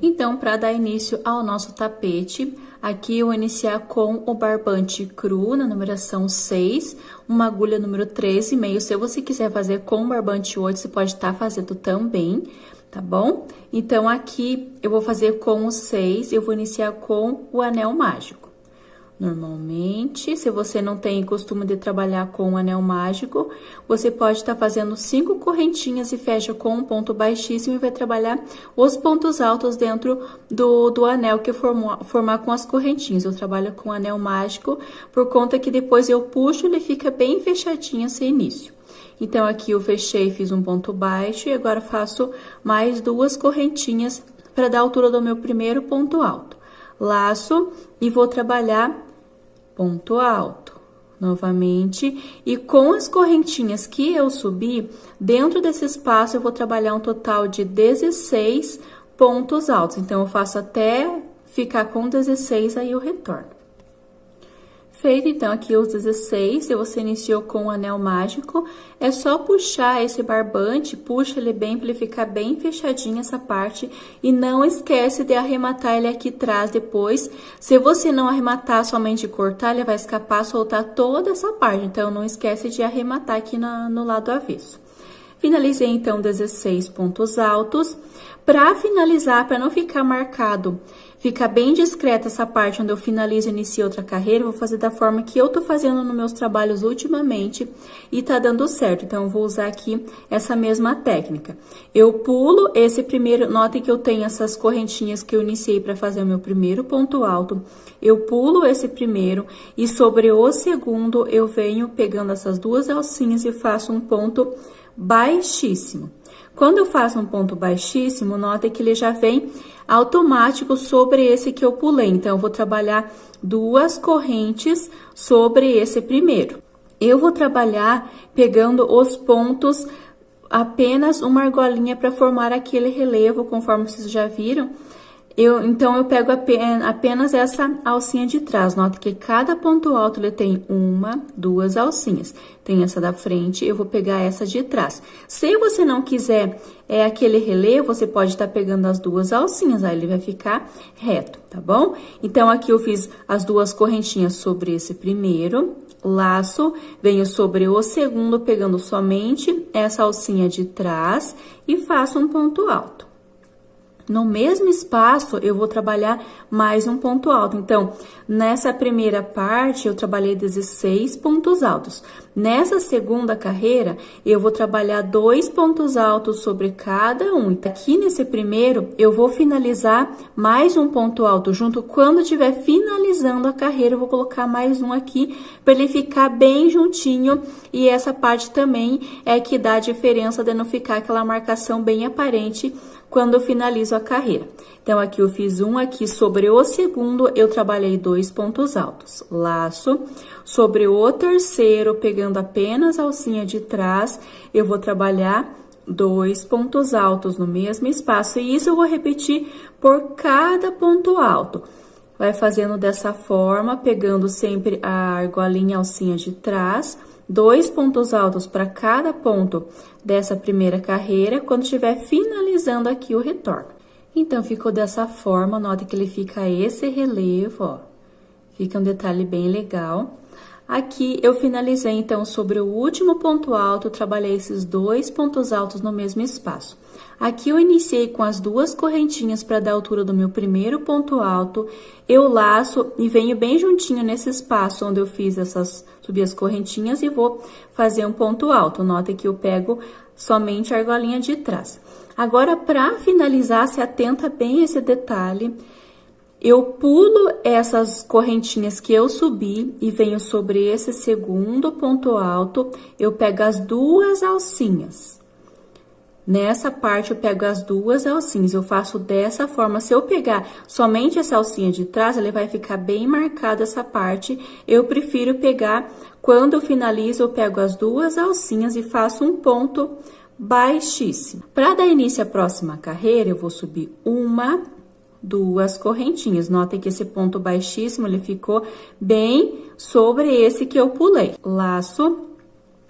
Então, para dar início ao nosso tapete, aqui eu vou iniciar com o barbante cru, na numeração 6, uma agulha número 13,5. Se você quiser fazer com barbante 8, você pode estar fazendo também, tá bom? Então, aqui eu vou fazer com o 6, eu vou iniciar com o anel mágico. Normalmente, se você não tem costume de trabalhar com o anel mágico, você pode estar fazendo 5 correntinhas e fecha com um ponto baixíssimo e vai trabalhar os pontos altos dentro do anel que formar com as correntinhas. Eu trabalho com o anel mágico por conta que depois eu puxo, ele fica bem fechadinho esse início. Então, aqui eu fechei, fiz um ponto baixo e agora faço mais 2 correntinhas para dar a altura do meu primeiro ponto alto. Laço e vou trabalhar ponto alto, novamente, e com as correntinhas que eu subi, dentro desse espaço eu vou trabalhar um total de 16 pontos altos. Então, eu faço até ficar com 16, aí eu retorno. Feito, então, aqui os 16, se você iniciou com o anel mágico, é só puxar esse barbante, puxa ele bem para ele ficar bem fechadinho essa parte e não esquece de arrematar ele aqui atrás depois. Se você não arrematar, somente cortar, ele vai escapar, soltar toda essa parte, então não esquece de arrematar aqui no lado avesso. Finalizei, então, 16 pontos altos. Para finalizar, para não ficar marcado, fica bem discreta essa parte onde eu finalizo e inicio outra carreira, eu vou fazer da forma que eu tô fazendo nos meus trabalhos ultimamente e tá dando certo. Então, eu vou usar aqui essa mesma técnica. Eu pulo esse primeiro, notem que eu tenho essas correntinhas que eu iniciei para fazer o meu primeiro ponto alto. Eu pulo esse primeiro e sobre o segundo, eu venho pegando essas 2 alcinhas e faço um ponto baixíssimo. Quando eu faço um ponto baixíssimo, nota que ele já vem automático sobre esse que eu pulei. Então, eu vou trabalhar 2 correntes sobre esse primeiro. Eu vou trabalhar pegando os pontos, apenas uma argolinha para formar aquele relevo, conforme vocês já viram. Então, eu pego apenas essa alcinha de trás. Nota que cada ponto alto ele tem 1, 2 alcinhas. Tem essa da frente, eu vou pegar essa de trás. Se você não quiser aquele relevo, você pode estar pegando as 2 alcinhas, aí ele vai ficar reto, tá bom? Então, aqui eu fiz as 2 correntinhas sobre esse primeiro, laço, venho sobre o segundo, pegando somente essa alcinha de trás e faço um ponto alto. No mesmo espaço, eu vou trabalhar mais um ponto alto. Então, nessa primeira parte, eu trabalhei 16 pontos altos. Nessa segunda carreira, eu vou trabalhar 2 pontos altos sobre cada um. Então, aqui nesse primeiro, eu vou finalizar mais um ponto alto junto. Quando estiver finalizando a carreira, eu vou colocar mais um aqui, para ele ficar bem juntinho. E essa parte também é que dá a diferença de não ficar aquela marcação bem aparente quando eu finalizo a carreira. Então, aqui eu fiz um aqui sobre o segundo, eu trabalhei 2 pontos altos. Laço, sobre o terceiro, pegando apenas a alcinha de trás, eu vou trabalhar 2 pontos altos no mesmo espaço. E isso eu vou repetir por cada ponto alto. Vai fazendo dessa forma, pegando sempre a argolinha, alcinha de trás, 2 pontos altos para cada ponto dessa primeira carreira, quando estiver finalizando aqui o retorno. Então, ficou dessa forma, nota que ele fica esse relevo, ó. Fica um detalhe bem legal. Aqui, eu finalizei, então, sobre o último ponto alto, trabalhei esses 2 pontos altos no mesmo espaço. Aqui, eu iniciei com as 2 correntinhas para dar a altura do meu primeiro ponto alto. Eu laço e venho bem juntinho nesse espaço onde eu fiz subi as correntinhas e vou fazer um ponto alto. Nota que eu pego somente a argolinha de trás. Agora, para finalizar, se atenta bem a esse detalhe. Eu pulo essas correntinhas que eu subi e venho sobre esse segundo ponto alto, eu pego as 2 alcinhas. Nessa parte, eu pego as 2 alcinhas, eu faço dessa forma. Se eu pegar somente essa alcinha de trás, ele vai ficar bem marcada essa parte. Eu prefiro pegar, quando eu finalizo, eu pego as 2 alcinhas e faço um ponto baixíssimo. Para dar início à próxima carreira, eu vou subir 1, 2 correntinhas. Notem que esse ponto baixíssimo, ele ficou bem sobre esse que eu pulei. Laço,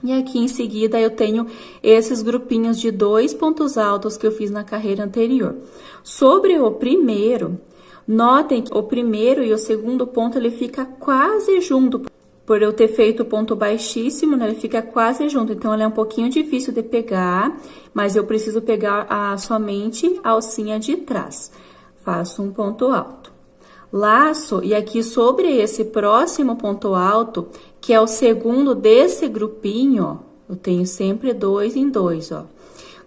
E aqui em seguida eu tenho esses grupinhos de 2 pontos altos que eu fiz na carreira anterior. Sobre o primeiro, notem que o primeiro e o segundo ponto ele fica quase junto. Por eu ter feito o ponto baixíssimo, né, ele fica quase junto. Então, ele é um pouquinho difícil de pegar, mas eu preciso pegar somente a alcinha de trás. Faço um ponto alto. Laço, e aqui sobre esse próximo ponto alto, que é o segundo desse grupinho, ó, eu tenho sempre 2 em 2, ó.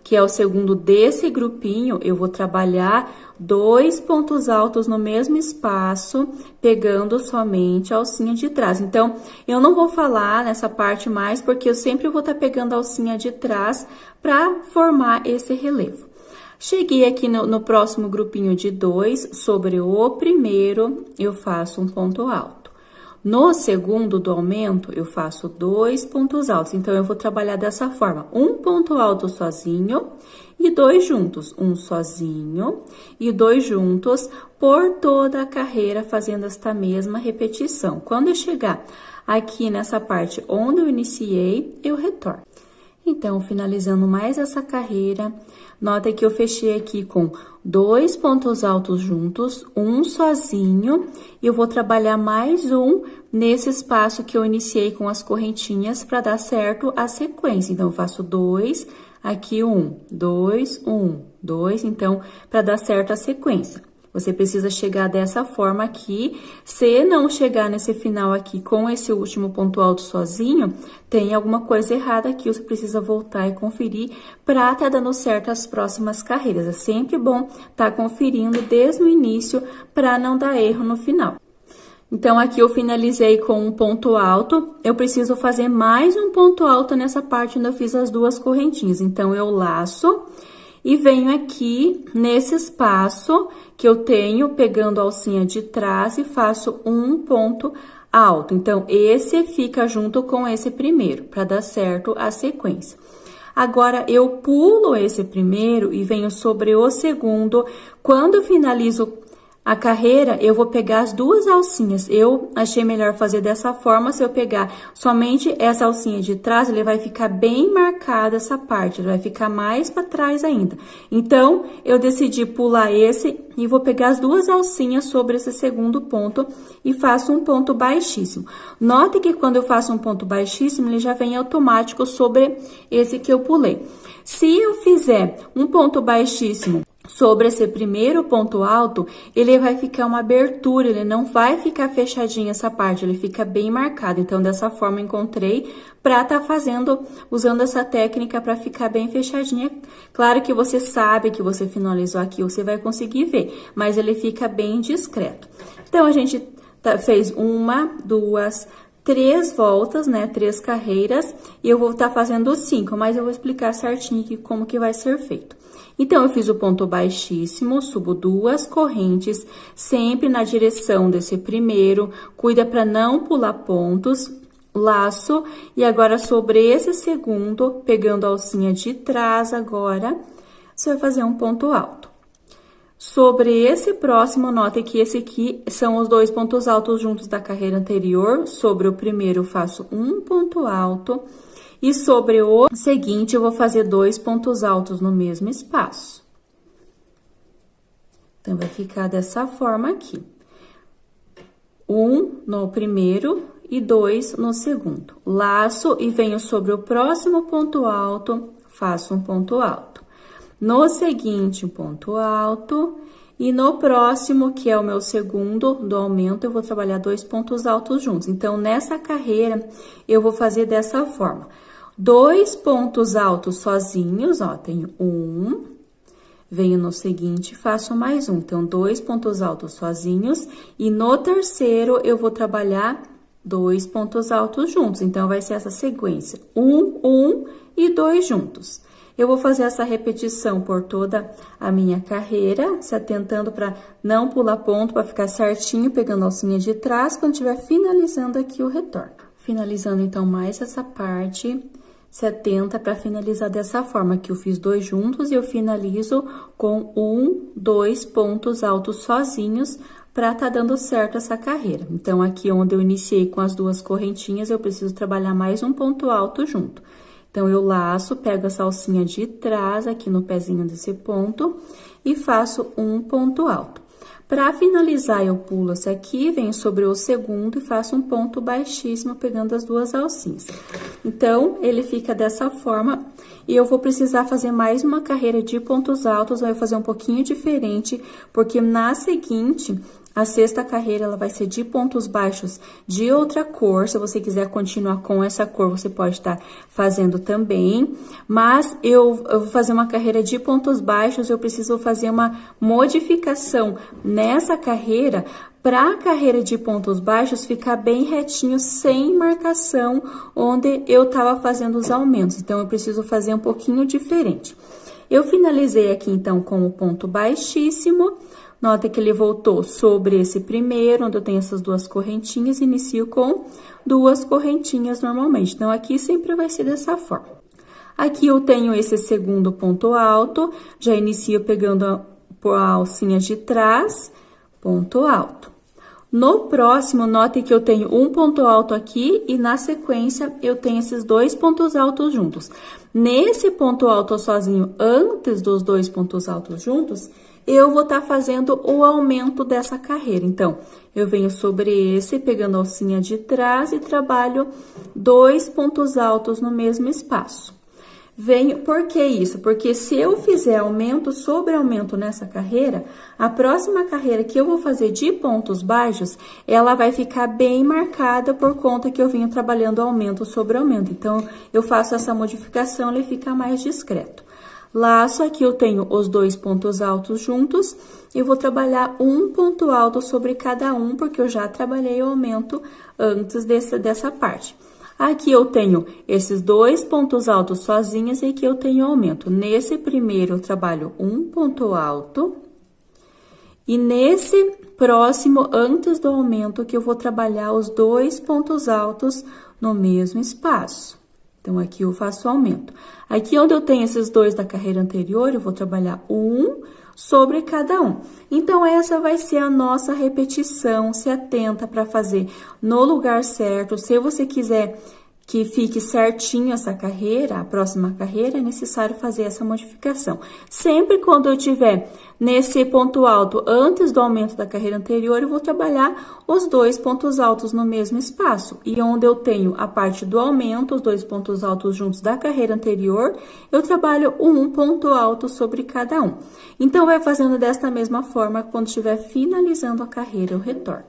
Que é o segundo desse grupinho, eu vou trabalhar 2 pontos altos no mesmo espaço, pegando somente a alcinha de trás. Então, eu não vou falar nessa parte mais, porque eu sempre vou estar pegando a alcinha de trás para formar esse relevo. Cheguei aqui no próximo grupinho de 2, sobre o primeiro, eu faço um ponto alto. No segundo do aumento, eu faço 2 pontos altos. Então, eu vou trabalhar dessa forma. Um ponto alto sozinho e 2 juntos. Um sozinho e 2 juntos por toda a carreira, fazendo esta mesma repetição. Quando eu chegar aqui nessa parte onde eu iniciei, eu retorno. Então, finalizando mais essa carreira, nota que eu fechei aqui com 2 pontos altos juntos, um sozinho, e eu vou trabalhar mais um nesse espaço que eu iniciei com as correntinhas para dar certo a sequência. Então, eu faço 2, aqui 1, 2, 1, 2, então, para dar certo a sequência. Você precisa chegar dessa forma aqui. Se não chegar nesse final aqui com esse último ponto alto sozinho, tem alguma coisa errada aqui. Você precisa voltar e conferir para estar dando certo as próximas carreiras. É sempre bom estar conferindo desde o início para não dar erro no final. Então, aqui eu finalizei com um ponto alto. Eu preciso fazer mais um ponto alto nessa parte onde eu fiz as 2 correntinhas. Então, eu laço e venho aqui nesse espaço que eu tenho, pegando a alcinha de trás e faço um ponto alto. Então, esse fica junto com esse primeiro, para dar certo a sequência. Agora, eu pulo esse primeiro e venho sobre o segundo. Quando eu finalizo a carreira, eu vou pegar as 2 alcinhas. Eu achei melhor fazer dessa forma. Se eu pegar somente essa alcinha de trás, ele vai ficar bem marcada essa parte, ele vai ficar mais para trás ainda. Então, eu decidi pular esse e vou pegar as 2 alcinhas sobre esse segundo ponto e faço um ponto baixíssimo. Note que quando eu faço um ponto baixíssimo, ele já vem automático sobre esse que eu pulei. Se eu fizer um ponto baixíssimo sobre esse primeiro ponto alto, ele vai ficar uma abertura, ele não vai ficar fechadinho essa parte, ele fica bem marcado. Então, dessa forma, eu encontrei para estar usando essa técnica para ficar bem fechadinha. Claro que você sabe que você finalizou aqui, você vai conseguir ver, mas ele fica bem discreto. Então, a gente fez 1, 2, 3 voltas, né? 3 carreiras, e eu vou estar fazendo 5, mas eu vou explicar certinho aqui como que vai ser feito. Então, eu fiz o ponto baixíssimo, subo 2 correntes, sempre na direção desse primeiro, cuida para não pular pontos, laço, e agora sobre esse segundo, pegando a alcinha de trás agora, você vai fazer um ponto alto. Sobre esse próximo, note que esse aqui são os 2 pontos altos juntos da carreira anterior. Sobre o primeiro, eu faço um ponto alto. E sobre o seguinte, eu vou fazer 2 pontos altos no mesmo espaço. Então, vai ficar dessa forma aqui. 1 no primeiro e 2 no segundo. Laço e venho sobre o próximo ponto alto, faço um ponto alto. No seguinte, um ponto alto. E no próximo, que é o meu segundo do aumento, eu vou trabalhar 2 pontos altos juntos. Então, nessa carreira, eu vou fazer dessa forma. 2 pontos altos sozinhos, ó, tenho 1, venho no seguinte, faço mais um. Então, 2 pontos altos sozinhos, e no terceiro, eu vou trabalhar 2 pontos altos juntos. Então, vai ser essa sequência, 1, 1 e 2 juntos. Eu vou fazer essa repetição por toda a minha carreira, se atentando para não pular ponto, para ficar certinho, pegando a alcinha de trás, quando estiver finalizando aqui o retorno. Finalizando, então, mais essa parte, se atenta para finalizar dessa forma, que eu fiz 2 juntos e eu finalizo com 1, 2 pontos altos sozinhos para tá dando certo essa carreira. Então, aqui onde eu iniciei com as duas correntinhas, eu preciso trabalhar mais um ponto alto junto. Então, eu laço, pego essa alcinha de trás aqui no pezinho desse ponto e faço um ponto alto. Para finalizar, eu pulo esse aqui, venho sobre o segundo e faço um ponto baixíssimo, pegando as duas alcinhas. Então, ele fica dessa forma, e eu vou precisar fazer mais uma carreira de pontos altos, vai fazer um pouquinho diferente, porque na seguinte, a sexta carreira, ela vai ser de pontos baixos de outra cor. Se você quiser continuar com essa cor, você pode estar fazendo também. Mas eu vou fazer uma carreira de pontos baixos, eu preciso fazer uma modificação nessa carreira para a carreira de pontos baixos ficar bem retinho, sem marcação, onde eu tava fazendo os aumentos. Então, eu preciso fazer um pouquinho diferente. Eu finalizei aqui, então, com o ponto baixíssimo. Nota que ele voltou sobre esse primeiro, onde eu tenho essas duas correntinhas, inicio com duas correntinhas normalmente. Então, aqui sempre vai ser dessa forma. Aqui eu tenho esse segundo ponto alto, já inicio pegando a alcinha de trás, ponto alto. No próximo, note que eu tenho um ponto alto aqui e na sequência eu tenho esses dois pontos altos juntos. Nesse ponto alto sozinho, antes dos dois pontos altos juntos, eu vou estar fazendo o aumento dessa carreira. Então, eu venho sobre esse, pegando a alcinha de trás e trabalho dois pontos altos no mesmo espaço. Por que isso? Porque se eu fizer aumento sobre aumento nessa carreira, a próxima carreira que eu vou fazer de pontos baixos, ela vai ficar bem marcada por conta que eu venho trabalhando aumento sobre aumento. Então, eu faço essa modificação, ele fica mais discreto. Laço, aqui eu tenho os dois pontos altos juntos, eu vou trabalhar um ponto alto sobre cada um, porque eu já trabalhei o aumento antes dessa parte. Aqui eu tenho esses dois pontos altos sozinhos e aqui eu tenho aumento. Nesse primeiro eu trabalho um ponto alto e nesse próximo, antes do aumento, que eu vou trabalhar os dois pontos altos no mesmo espaço. Então, aqui eu faço o aumento. Aqui onde eu tenho esses dois da carreira anterior, eu vou trabalhar um sobre cada um. Então, essa vai ser a nossa repetição. Se atenta para fazer no lugar certo. Se você quiser que fique certinho essa carreira, a próxima carreira, é necessário fazer essa modificação. Sempre quando eu tiver nesse ponto alto, antes do aumento da carreira anterior, eu vou trabalhar os dois pontos altos no mesmo espaço. E onde eu tenho a parte do aumento, os dois pontos altos juntos da carreira anterior, eu trabalho um ponto alto sobre cada um. Então, vai fazendo desta mesma forma, quando estiver finalizando a carreira, eu retorno.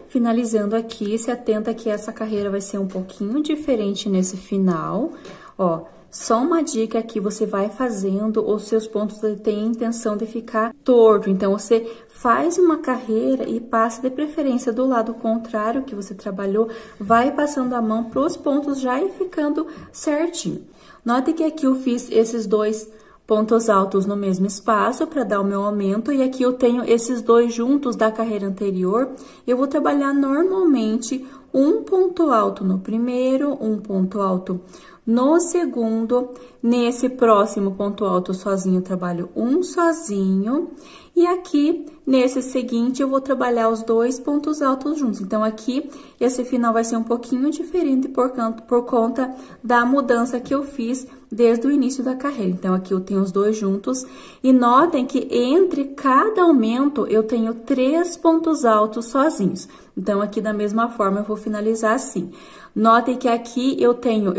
Finalizando aqui, se atenta que essa carreira vai ser um pouquinho diferente nesse final, ó. Só uma dica aqui, você vai fazendo, os seus pontos têm a intenção de ficar torto. Então, você faz uma carreira e passa de preferência do lado contrário que você trabalhou, vai passando a mão para os pontos já e ficando certinho. Note que aqui eu fiz esses dois pontos altos no mesmo espaço para dar o meu aumento, e aqui eu tenho esses dois juntos da carreira anterior. Eu vou trabalhar normalmente um ponto alto no primeiro, um ponto alto no segundo. Nesse próximo ponto alto sozinho, eu trabalho um sozinho. E aqui, nesse seguinte, eu vou trabalhar os dois pontos altos juntos. Então, aqui, esse final vai ser um pouquinho diferente por conta da mudança que eu fiz desde o início da carreira. Então, aqui eu tenho os dois juntos. E notem que entre cada aumento, eu tenho 3 pontos altos sozinhos. Então, aqui da mesma forma, eu vou finalizar assim. Notem que aqui eu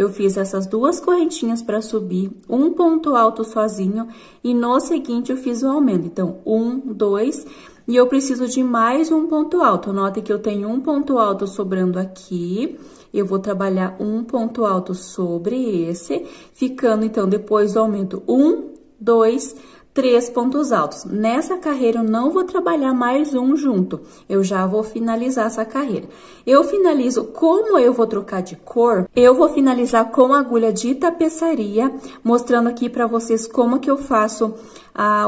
fiz essas duas correntinhas para subir, um ponto alto sozinho, e no seguinte eu fiz o aumento. Então, 1, 2, e eu preciso de mais um ponto alto. Notem que eu tenho um ponto alto sobrando aqui, eu vou trabalhar um ponto alto sobre esse, ficando então depois do aumento 1, 2, 3 pontos altos. Nessa carreira, eu não vou trabalhar mais um junto, eu já vou finalizar essa carreira. Eu finalizo, como eu vou trocar de cor, eu vou finalizar com agulha de tapeçaria, mostrando aqui pra vocês como que eu faço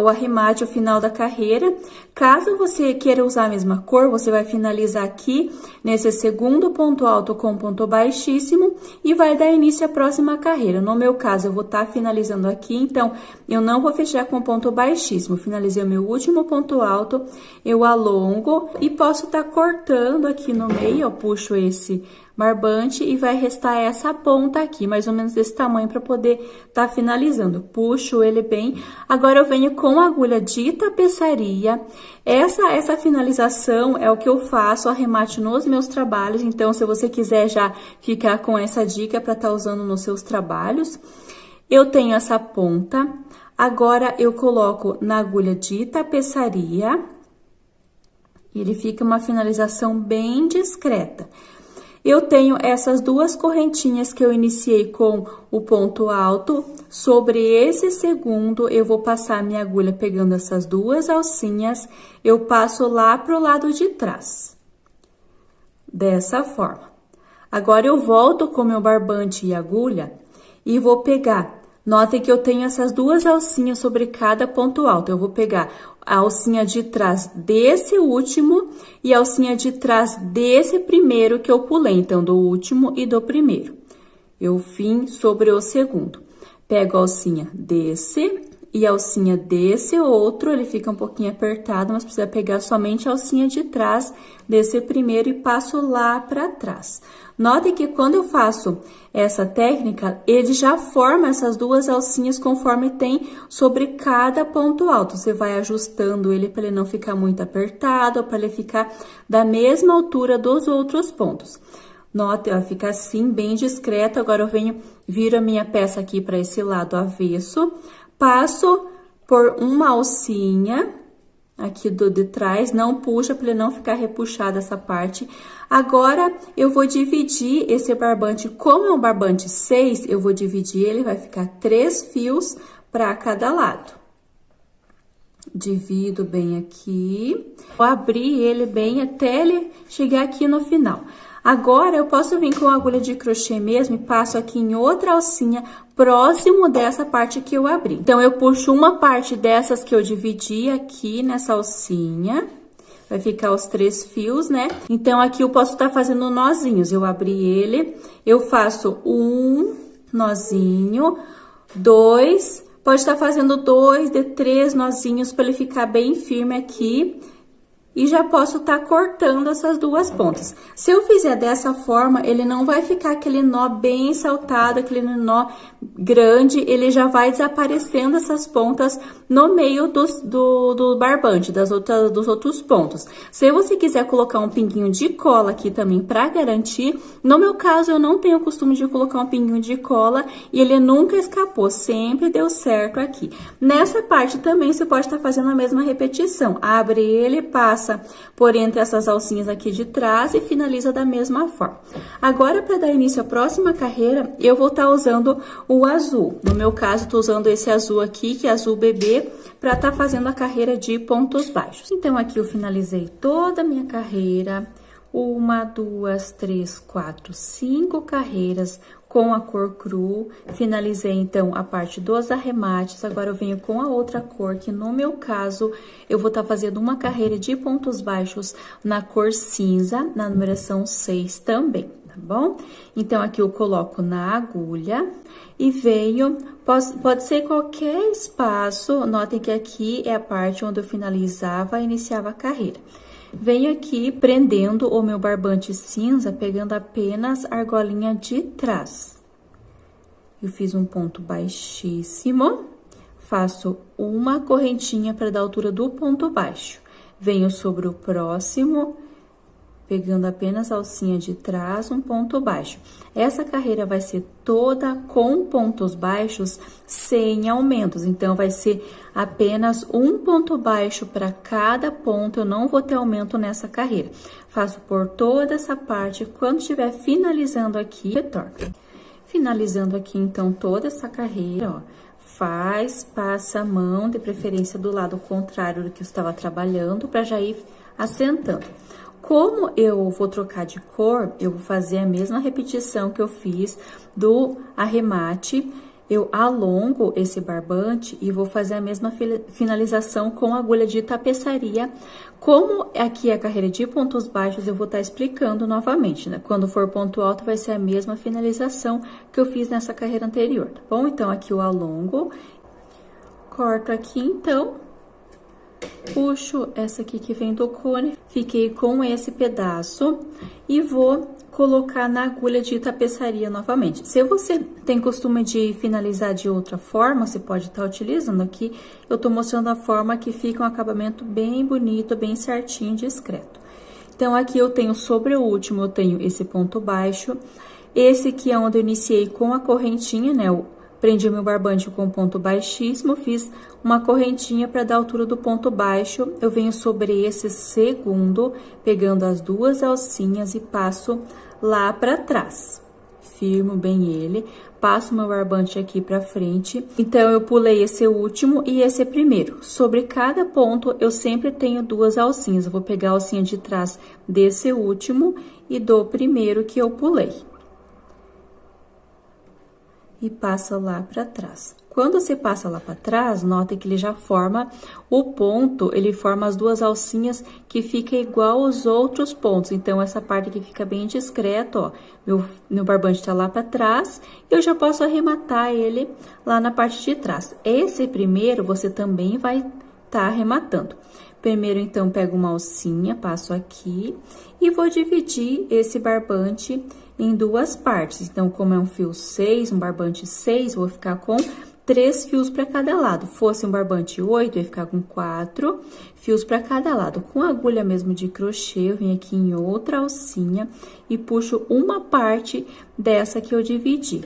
o arremate ao final da carreira. Caso você queira usar a mesma cor, você vai finalizar aqui nesse segundo ponto alto com ponto baixíssimo e vai dar início à próxima carreira. No meu caso, eu vou estar finalizando aqui, então eu não vou fechar com ponto baixíssimo. Finalizei o meu último ponto alto, eu alongo e posso estar cortando aqui no meio, eu puxo esse barbante e vai restar essa ponta aqui, mais ou menos desse tamanho, para poder estar finalizando. Puxo ele bem. Agora, eu venho com a agulha de tapeçaria. Essa finalização é o que eu faço, arremate nos meus trabalhos. Então, se você quiser já ficar com essa dica para estar usando nos seus trabalhos. Eu tenho essa ponta. Agora, eu coloco na agulha de tapeçaria. Ele fica uma finalização bem discreta. Eu tenho essas duas correntinhas que eu iniciei com o ponto alto. Sobre esse segundo, eu vou passar minha agulha pegando essas duas alcinhas, eu passo lá pro lado de trás. Dessa forma. Agora, eu volto com meu barbante e agulha e vou pegar. Notem que eu tenho essas duas alcinhas sobre cada ponto alto. Eu vou pegar a alcinha de trás desse último e a alcinha de trás desse primeiro que eu pulei. Então, do último e do primeiro. Eu vim sobre o segundo. Pego a alcinha desse e a alcinha desse outro. Ele fica um pouquinho apertado, mas precisa pegar somente a alcinha de trás desse primeiro e passo lá para trás. Notem que quando eu faço essa técnica, ele já forma essas duas alcinhas conforme tem sobre cada ponto alto. Você vai ajustando ele para ele não ficar muito apertado, para ele ficar da mesma altura dos outros pontos. Note, ó, fica assim, bem discreto. Agora, eu viro a minha peça aqui para esse lado avesso, passo por uma alcinha aqui de trás, não puxa para ele não ficar repuxada essa parte. Agora, eu vou dividir esse barbante, como é um barbante 6, eu vou dividir ele, vai ficar 3 fios para cada lado. Divido bem aqui, vou abrir ele bem até ele chegar aqui no final. Agora, eu posso vir com a agulha de crochê mesmo e passo aqui em outra alcinha próximo dessa parte que eu abri. Então, eu puxo uma parte dessas que eu dividi aqui nessa alcinha. Vai ficar os 3 fios, né? Então, aqui eu posso estar fazendo nozinhos. Eu abri ele, eu faço um nozinho, 2, pode estar fazendo 2 de 3 nozinhos para ele ficar bem firme aqui. E já posso estar cortando essas duas pontas. Se eu fizer dessa forma, ele não vai ficar aquele nó bem saltado, aquele nó grande, ele já vai desaparecendo essas pontas no meio do barbante, dos outros pontos. Se você quiser colocar um pinguinho de cola aqui também para garantir, no meu caso, eu não tenho o costume de colocar um pinguinho de cola e ele nunca escapou, sempre deu certo aqui. Nessa parte também, você pode estar fazendo a mesma repetição. Abre ele, passa por entre essas alcinhas aqui de trás e finaliza da mesma forma. Agora, para dar início à próxima carreira, eu vou estar usando o azul. No meu caso, estou usando esse azul aqui, que é azul bebê, para estar fazendo a carreira de pontos baixos. Então, aqui eu finalizei toda a minha carreira. 1, 2, 3, 4, 5 carreiras com a cor cru. Finalizei, então, a parte dos arremates. Agora, eu venho com a outra cor, que no meu caso, eu vou estar fazendo uma carreira de pontos baixos na cor cinza, na numeração 6 também, tá bom? Então, aqui eu coloco na agulha e venho, pode ser qualquer espaço. Notem que aqui é a parte onde eu finalizava e iniciava a carreira. Venho aqui prendendo o meu barbante cinza, pegando apenas a argolinha de trás. Eu fiz um ponto baixíssimo, faço uma correntinha para dar a altura do ponto baixo. Venho sobre o próximo, pegando apenas a alcinha de trás, um ponto baixo. Essa carreira vai ser toda com pontos baixos, sem aumentos. Então, vai ser apenas um ponto baixo para cada ponto. Eu não vou ter aumento nessa carreira. Faço por toda essa parte. Quando estiver finalizando aqui, retorno. Finalizando aqui, então, toda essa carreira, ó. Passa a mão, de preferência do lado contrário do que eu estava trabalhando, para já ir assentando. Como eu vou trocar de cor, eu vou fazer a mesma repetição que eu fiz do arremate. eu alongo esse barbante e vou fazer a mesma finalização com agulha de tapeçaria. Como aqui é a carreira de pontos baixos, eu vou estar explicando novamente, né? Quando for ponto alto, vai ser a mesma finalização que eu fiz nessa carreira anterior, tá bom? Então, aqui eu alongo, corto aqui, então, puxo essa aqui que vem do cone, fiquei com esse pedaço e vou colocar na agulha de tapeçaria novamente. Se você tem costume de finalizar de outra forma, você pode estar utilizando aqui. Eu tô mostrando a forma que fica um acabamento bem bonito, bem certinho, discreto. Então, aqui eu tenho sobre o último, eu tenho esse ponto baixo. Esse aqui é onde eu iniciei com a correntinha, né? Eu prendi meu barbante com ponto baixíssimo, fiz uma correntinha para dar a altura do ponto baixo. Eu venho sobre esse segundo, pegando as duas alcinhas e passo lá para trás. Firmo bem ele, passo meu barbante aqui para frente. Então, eu pulei esse último e esse primeiro. Sobre cada ponto, eu sempre tenho duas alcinhas. Eu vou pegar a alcinha de trás desse último e do primeiro que eu pulei. E passa lá para trás. Quando você passa lá para trás, nota que ele já forma o ponto, ele forma as duas alcinhas que fica igual aos outros pontos. Então, essa parte aqui fica bem discreto, ó. Meu barbante tá lá para trás, eu já posso arrematar ele lá na parte de trás. Esse primeiro, você também vai tá arrematando. Primeiro, então, pego uma alcinha, passo aqui e vou dividir esse barbante em duas partes. Então, como é um fio 6, um barbante 6, vou ficar com 3 fios para cada lado. Fosse um barbante 8, eu ia ficar com 4 fios para cada lado. Com agulha mesmo de crochê, eu venho aqui em outra alcinha e puxo uma parte dessa que eu dividi.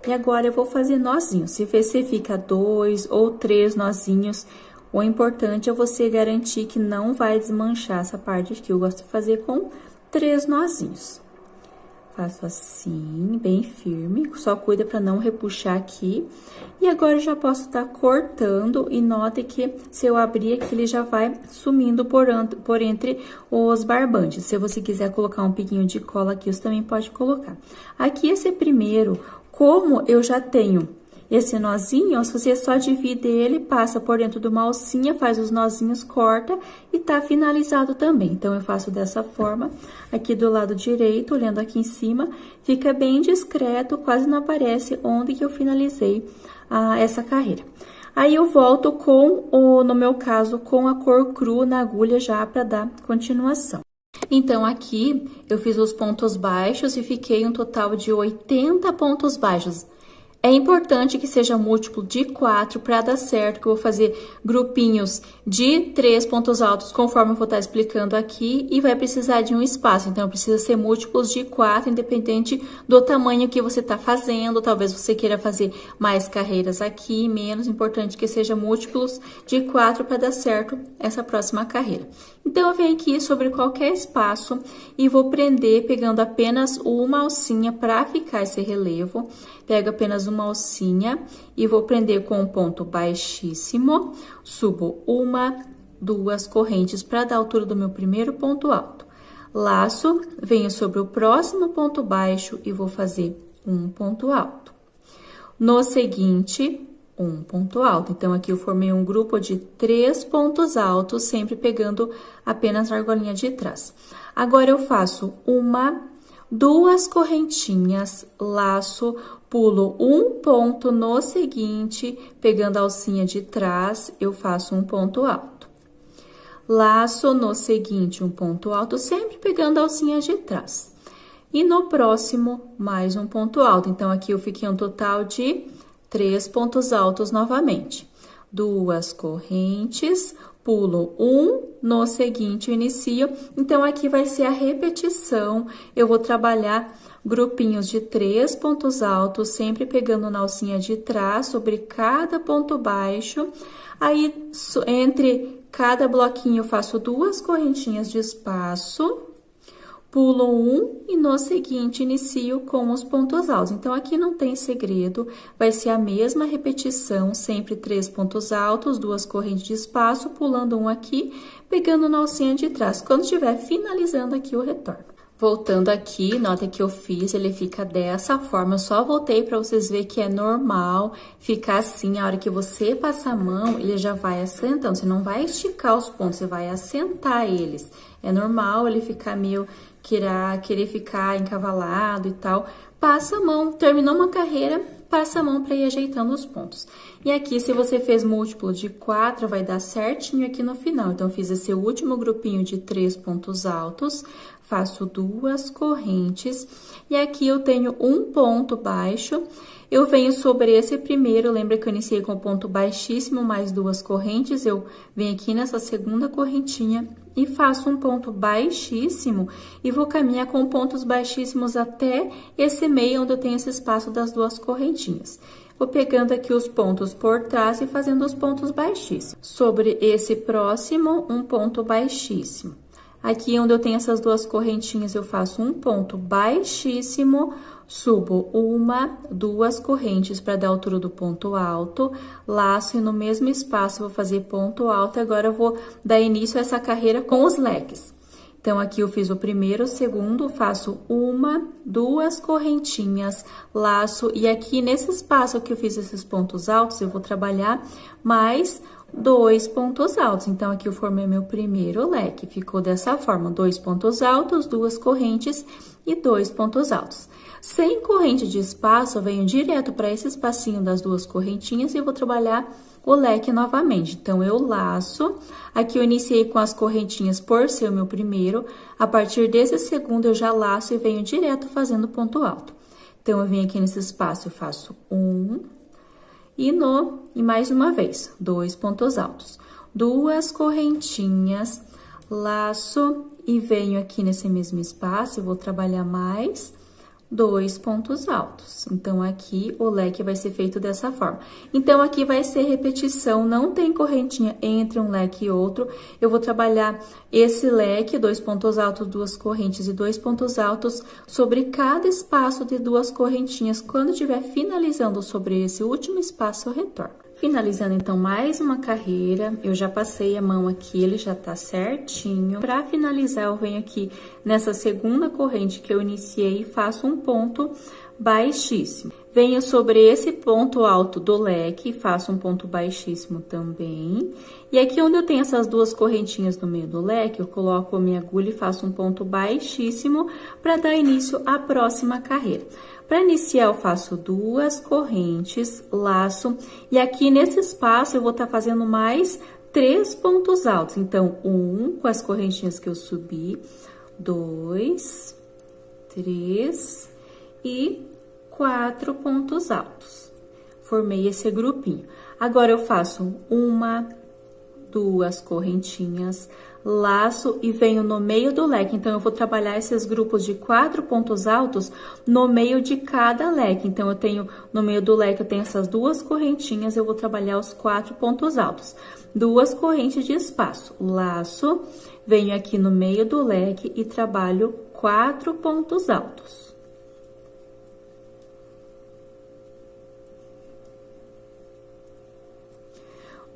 E agora, eu vou fazer nozinho. Se você fica 2 ou 3 nozinhos, o importante é você garantir que não vai desmanchar essa parte aqui. Eu gosto de fazer com 3 nozinhos. Faço assim, bem firme, só cuida para não repuxar aqui. E agora, eu já posso estar cortando e note que se eu abrir aqui, ele já vai sumindo por entre os barbantes. Se você quiser colocar um piquinho de cola aqui, você também pode colocar. Aqui, esse primeiro, como eu já tenho esse nozinho, se você só divide ele, passa por dentro de uma alcinha, faz os nozinhos, corta e tá finalizado também. Então, eu faço dessa forma, aqui do lado direito, olhando aqui em cima, fica bem discreto, quase não aparece onde que eu finalizei essa carreira. Aí, eu volto no meu caso, com a cor cru na agulha já para dar continuação. Então, aqui, eu fiz os pontos baixos e fiquei um total de 80 pontos baixos. É importante que seja múltiplo de 4 para dar certo, que eu vou fazer grupinhos de 3 pontos altos, conforme eu vou estar explicando aqui, e vai precisar de um espaço. Então, precisa ser múltiplos de 4, independente do tamanho que você está fazendo. Talvez você queira fazer mais carreiras aqui, menos. Importante que seja múltiplos de 4 para dar certo essa próxima carreira. Então, eu venho aqui sobre qualquer espaço e vou prender pegando apenas uma alcinha para ficar esse relevo. Pego apenas uma alcinha e vou prender com um ponto baixíssimo, subo 1, 2 correntes para dar a altura do meu primeiro ponto alto. Laço, venho sobre o próximo ponto baixo e vou fazer um ponto alto. No seguinte, um ponto alto. Então, aqui eu formei um grupo de 3 pontos altos, sempre pegando apenas a argolinha de trás. Agora, eu faço 2 correntinhas, laço, pulo um ponto no seguinte, pegando a alcinha de trás, eu faço um ponto alto. Laço no seguinte, um ponto alto, sempre pegando a alcinha de trás. E no próximo, mais um ponto alto. Então, aqui eu fiquei um total de 3 pontos altos novamente. 2 correntes, pulo no seguinte, eu inicio. Então, aqui vai ser a repetição. Eu vou trabalhar grupinhos de 3 pontos altos, sempre pegando na alcinha de trás, sobre cada ponto baixo. Aí, entre cada bloquinho, eu faço 2 correntinhas de espaço, pulo e no seguinte, inicio com os pontos altos. Então, aqui não tem segredo, vai ser a mesma repetição, sempre 3 pontos altos, 2 correntes de espaço, pulando aqui, pegando na alcinha de trás. Quando estiver finalizando aqui, eu retorno. Voltando aqui, nota que eu fiz, ele fica dessa forma. Eu só voltei para vocês verem que é normal ficar assim. A hora que você passa a mão, ele já vai assentando. Você não vai esticar os pontos, você vai assentar eles. É normal ele ficar meio querer ficar encavalado e tal. Passa a mão, terminou uma carreira, passa a mão para ir ajeitando os pontos. E aqui, se você fez múltiplo de 4, vai dar certinho aqui no final. Então, eu fiz esse último grupinho de 3 pontos altos, faço 2 correntes, e aqui eu tenho um ponto baixo. Eu venho sobre esse primeiro, lembra que eu iniciei com ponto baixíssimo, mais 2 correntes, eu venho aqui nessa segunda correntinha e faço um ponto baixíssimo e vou caminhar com pontos baixíssimos até esse meio onde eu tenho esse espaço das 2 correntinhas. Vou pegando aqui os pontos por trás e fazendo os pontos baixíssimos. Sobre esse próximo, um ponto baixíssimo. Aqui onde eu tenho essas 2 correntinhas, eu faço um ponto baixíssimo, subo 1, 2 correntes para dar a altura do ponto alto, laço e no mesmo espaço eu vou fazer ponto alto. Agora eu vou dar início a essa carreira com os leques. Então, aqui eu fiz o primeiro, o segundo, faço 1, 2 correntinhas, laço, e aqui nesse espaço que eu fiz esses pontos altos, eu vou trabalhar mais 2 pontos altos. Então, aqui eu formei meu primeiro leque, ficou dessa forma, 2 pontos altos, 2 correntes e 2 pontos altos. Sem corrente de espaço, eu venho direto para esse espacinho das 2 correntinhas e vou trabalhar o leque novamente. Então, eu laço, aqui eu iniciei com as correntinhas por ser o meu primeiro, a partir desse segundo eu já laço e venho direto fazendo ponto alto. Então, eu venho aqui nesse espaço, eu faço 1, e mais uma vez, 2 pontos altos. 2 correntinhas, laço e venho aqui nesse mesmo espaço, eu vou trabalhar mais 2 pontos altos. Então, aqui o leque vai ser feito dessa forma. Então, aqui vai ser repetição, não tem correntinha entre um leque e outro. Eu vou trabalhar esse leque, 2 pontos altos, 2 correntes e 2 pontos altos sobre cada espaço de 2 correntinhas. Quando estiver finalizando sobre esse último espaço, eu retorno. Finalizando, então, mais uma carreira, eu já passei a mão aqui, ele já tá certinho. Pra finalizar, eu venho aqui nessa segunda corrente que eu iniciei e faço um ponto baixíssimo. Venho sobre esse ponto alto do leque, faço um ponto baixíssimo também. E aqui onde eu tenho essas 2 correntinhas no meio do leque, eu coloco a minha agulha e faço um ponto baixíssimo para dar início à próxima carreira. Para iniciar, eu faço 2 correntes, laço, e aqui nesse espaço eu vou estar fazendo mais 3 pontos altos. Então, 1 com as correntinhas que eu subi, 2, 3 e 4 pontos altos. Formei esse grupinho. Agora, eu faço 1, 2 correntinhas, laço e venho no meio do leque. Então, eu vou trabalhar esses grupos de 4 pontos altos no meio de cada leque. Então, eu tenho, no meio do leque, eu tenho essas 2 correntinhas, eu vou trabalhar os 4 pontos altos. 2 correntes de espaço, laço, venho aqui no meio do leque e trabalho 4 pontos altos.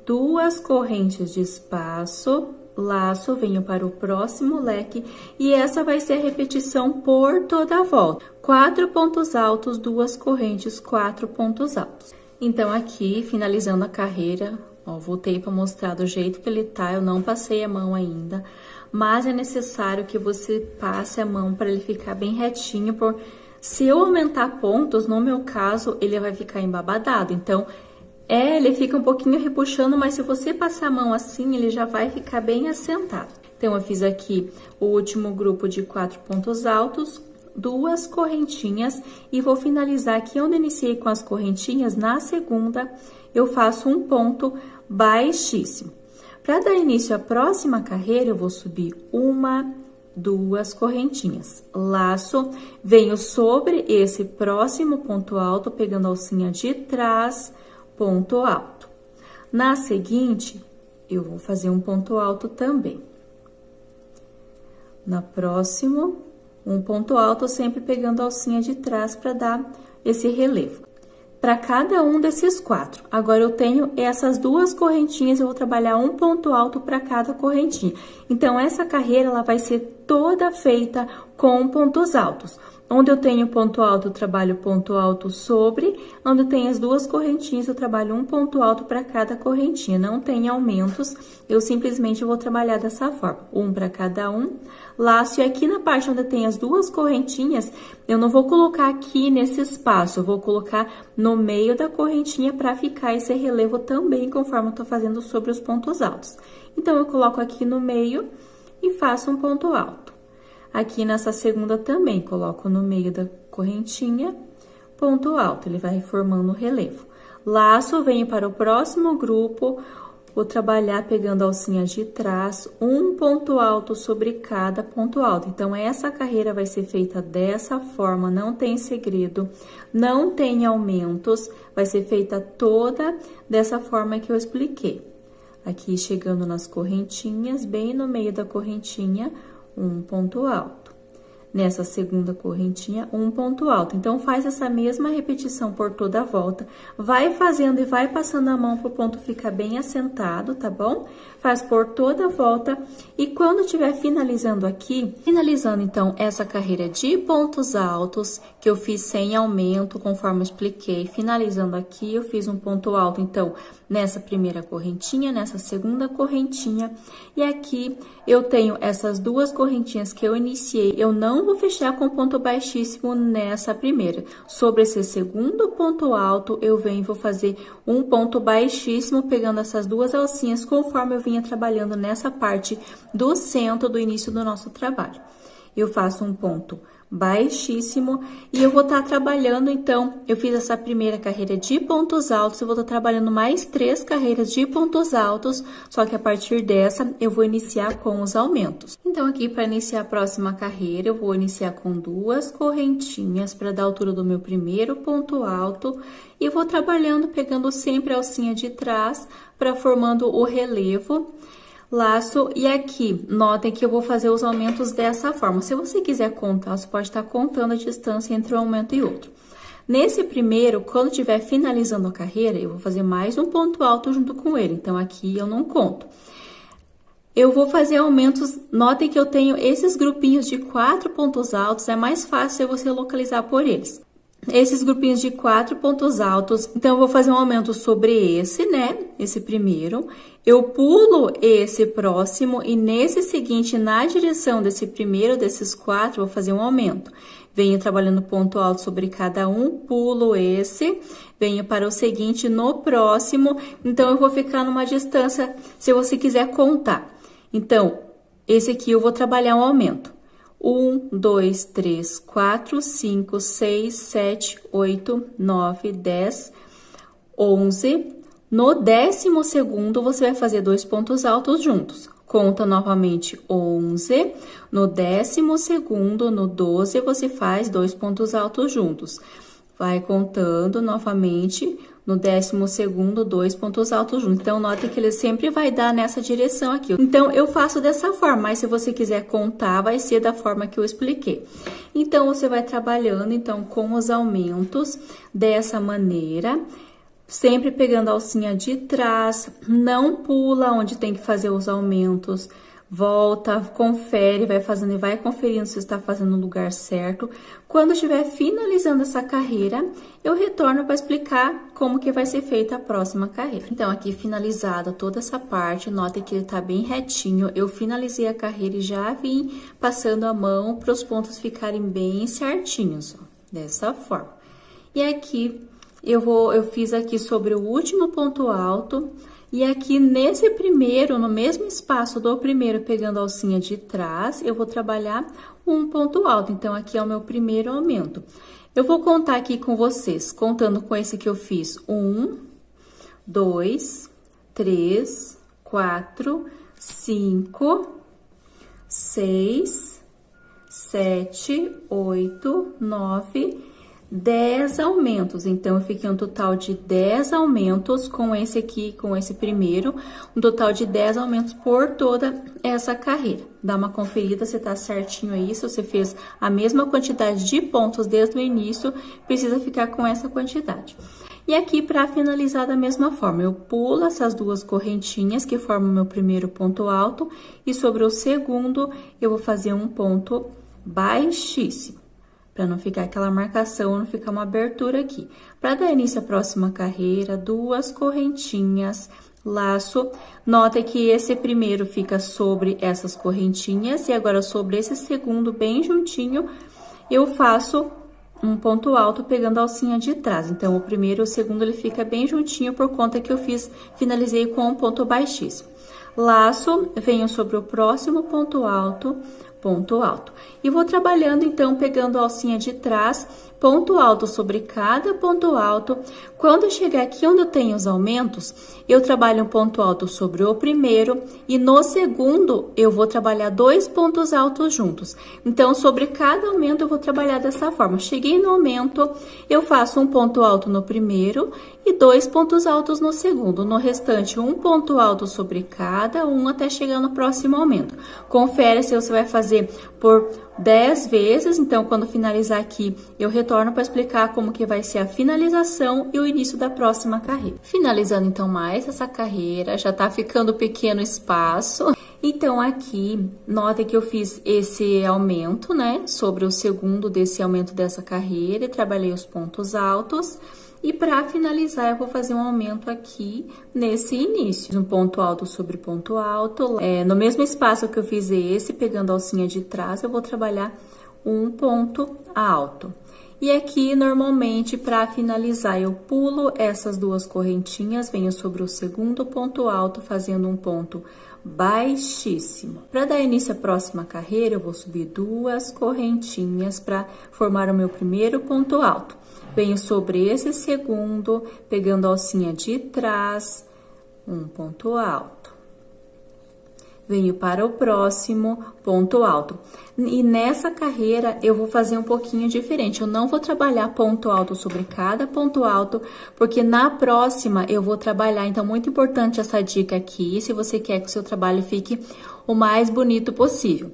Duas correntes de espaço, laço, venho para o próximo leque e essa vai ser a repetição por toda a volta. 4 pontos altos, 2 correntes, 4 pontos altos. Então, aqui, finalizando a carreira, ó, voltei para mostrar do jeito que ele tá, eu não passei a mão ainda, mas é necessário que você passe a mão para ele ficar bem retinho, se eu aumentar pontos, no meu caso, ele vai ficar embabadado, então... ele fica um pouquinho repuxando, mas se você passar a mão assim, ele já vai ficar bem assentado. Então, eu fiz aqui o último grupo de 4 pontos altos, 2 correntinhas e vou finalizar aqui onde eu iniciei com as correntinhas, na segunda, eu faço um ponto baixíssimo. Para dar início à próxima carreira, eu vou subir 1, 2 correntinhas, laço, venho sobre esse próximo ponto alto, pegando a alcinha de trás, ponto alto. Na seguinte, eu vou fazer um ponto alto também. Na próximo, um ponto alto, sempre pegando a alcinha de trás para dar esse relevo. para cada um desses 4. Agora, eu tenho essas 2 correntinhas, eu vou trabalhar um ponto alto para cada correntinha. Então, essa carreira, ela vai ser toda feita com pontos altos. Onde eu tenho ponto alto, eu trabalho ponto alto sobre. Onde eu tenho as 2 correntinhas, eu trabalho um ponto alto para cada correntinha. Não tem aumentos, eu simplesmente vou trabalhar dessa forma. Um para cada um. Laço, e aqui na parte onde tem as 2 correntinhas, eu não vou colocar aqui nesse espaço, eu vou colocar no meio da correntinha para ficar esse relevo também, conforme eu tô fazendo sobre os pontos altos. Então, eu coloco aqui no meio e faço um ponto alto. Aqui nessa segunda também, coloco no meio da correntinha, ponto alto, ele vai formando o relevo. Laço, venho para o próximo grupo, vou trabalhar pegando a alcinha de trás, um ponto alto sobre cada ponto alto. Então, essa carreira vai ser feita dessa forma, não tem segredo, não tem aumentos, vai ser feita toda dessa forma que eu expliquei. Aqui, chegando nas correntinhas, bem no meio da correntinha, um ponto alto. Nessa segunda correntinha, um ponto alto. Então, faz essa mesma repetição por toda a volta. Vai fazendo e vai passando a mão pro ponto ficar bem assentado, tá bom? Faz por toda a volta. E quando estiver finalizando aqui, finalizando, então, essa carreira de pontos altos, que eu fiz sem aumento, conforme eu expliquei. Finalizando aqui, eu fiz um ponto alto, então, nessa primeira correntinha, nessa segunda correntinha. E aqui, eu tenho essas 2 correntinhas que eu iniciei. Eu não vou fechar com ponto baixíssimo nessa primeira. Sobre esse segundo ponto alto, eu venho e vou fazer um ponto baixíssimo, pegando essas 2 alcinhas, conforme eu vinha trabalhando nessa parte do centro do início do nosso trabalho. Eu faço um ponto baixíssimo e eu vou estar trabalhando, então, eu fiz essa primeira carreira de pontos altos, eu vou estar trabalhando mais 3 carreiras de pontos altos, só que a partir dessa eu vou iniciar com os aumentos. Então, aqui para iniciar a próxima carreira, eu vou iniciar com 2 correntinhas para dar a altura do meu primeiro ponto alto e vou trabalhando, pegando sempre a alcinha de trás para formando o relevo. Laço, e aqui, notem que eu vou fazer os aumentos dessa forma. Se você quiser contar, você pode estar contando a distância entre um aumento e outro. Nesse primeiro, quando estiver finalizando a carreira, eu vou fazer mais um ponto alto junto com ele. Então, aqui eu não conto. Eu vou fazer aumentos, notem que eu tenho esses grupinhos de 4 pontos altos, é mais fácil você localizar por eles. Esses grupinhos de 4 pontos altos, então eu vou fazer um aumento sobre esse, né? Esse primeiro. Eu pulo esse próximo e nesse seguinte, na direção desse primeiro, desses 4, vou fazer um aumento. Venho trabalhando ponto alto sobre cada um, pulo esse, venho para o seguinte no próximo. Então, eu vou ficar numa distância, se você quiser contar. Então, esse aqui eu vou trabalhar um aumento. 1, 2, 3, 4, 5, 6, 7, 8, 9, 10, 11. No 12º, você vai fazer 2 pontos altos juntos. Conta novamente 11. No 12º, no 12, você faz 2 pontos altos juntos. Vai contando novamente. No 12º, 2 pontos altos juntos. Então, note que ele sempre vai dar nessa direção aqui. Então, eu faço dessa forma, mas se você quiser contar, vai ser da forma que eu expliquei. Então, você vai trabalhando, então, com os aumentos dessa maneira, sempre pegando a alcinha de trás, não pula onde tem que fazer os aumentos, volta, confere, vai fazendo e vai conferindo se está fazendo no lugar certo. Quando estiver finalizando essa carreira, eu retorno para explicar como que vai ser feita a próxima carreira. Então, aqui finalizada toda essa parte, nota que ele tá bem retinho. Eu finalizei a carreira e já vim passando a mão para os pontos ficarem bem certinhos, ó, dessa forma. E aqui, eu fiz aqui sobre o último ponto alto. E aqui nesse primeiro, no mesmo espaço do primeiro, pegando a alcinha de trás, eu vou trabalhar um ponto alto. Então, aqui é o meu primeiro aumento. Eu vou contar aqui com vocês, contando com esse que eu fiz. 1, 2, 3, 4, 5, 6, 7, 8, 9, 10 aumentos. Então, eu fiquei um total de 10 aumentos com esse aqui, com esse primeiro, um total de 10 aumentos por toda essa carreira. Dá uma conferida se tá certinho aí, se você fez a mesma quantidade de pontos desde o início, precisa ficar com essa quantidade. E aqui, para finalizar da mesma forma, eu pulo essas duas correntinhas que formam o meu primeiro ponto alto e sobre o segundo eu vou fazer um ponto baixíssimo, para não ficar aquela marcação, não ficar uma abertura aqui. Para dar início à próxima carreira, duas correntinhas, laço. Nota que esse primeiro fica sobre essas correntinhas e agora sobre esse segundo bem juntinho, eu faço um ponto alto pegando a alcinha de trás. Então, o primeiro e o segundo ele fica bem juntinho por conta que eu finalizei com um ponto baixíssimo. Laço, venho sobre o próximo ponto alto. E vou trabalhando, então, pegando a alcinha de trás, ponto alto sobre cada ponto alto. Quando eu chegar aqui onde eu tenho os aumentos, eu trabalho um ponto alto sobre o primeiro e no segundo eu vou trabalhar 2 pontos altos juntos. Então, sobre cada aumento eu vou trabalhar dessa forma. Cheguei no aumento, eu faço um ponto alto no primeiro e 2 pontos altos no segundo. No restante, um ponto alto sobre cada um até chegar no próximo aumento. Confere se você vai fazer por 10 vezes, então quando finalizar aqui eu retorno para explicar como que vai ser a finalização e o início da próxima carreira. Finalizando então mais essa carreira, já tá ficando pequeno espaço. Então aqui, nota que eu fiz esse aumento, né, sobre o segundo desse aumento dessa carreira e trabalhei os pontos altos. E para finalizar, eu vou fazer um aumento aqui nesse início. Um ponto alto sobre ponto alto. No mesmo espaço que eu fiz esse, pegando a alcinha de trás, eu vou trabalhar um ponto alto. E aqui, normalmente, para finalizar, eu pulo essas duas correntinhas, venho sobre o segundo ponto alto, fazendo um ponto baixíssimo. Para dar início à próxima carreira, eu vou subir duas correntinhas para formar o meu primeiro ponto alto. Venho sobre esse segundo, pegando a alcinha de trás, um ponto alto. Venho para o próximo ponto alto. E nessa carreira, eu vou fazer um pouquinho diferente. Eu não vou trabalhar ponto alto sobre cada ponto alto, porque na próxima eu vou trabalhar. Então, muito importante essa dica aqui, se você quer que o seu trabalho fique o mais bonito possível.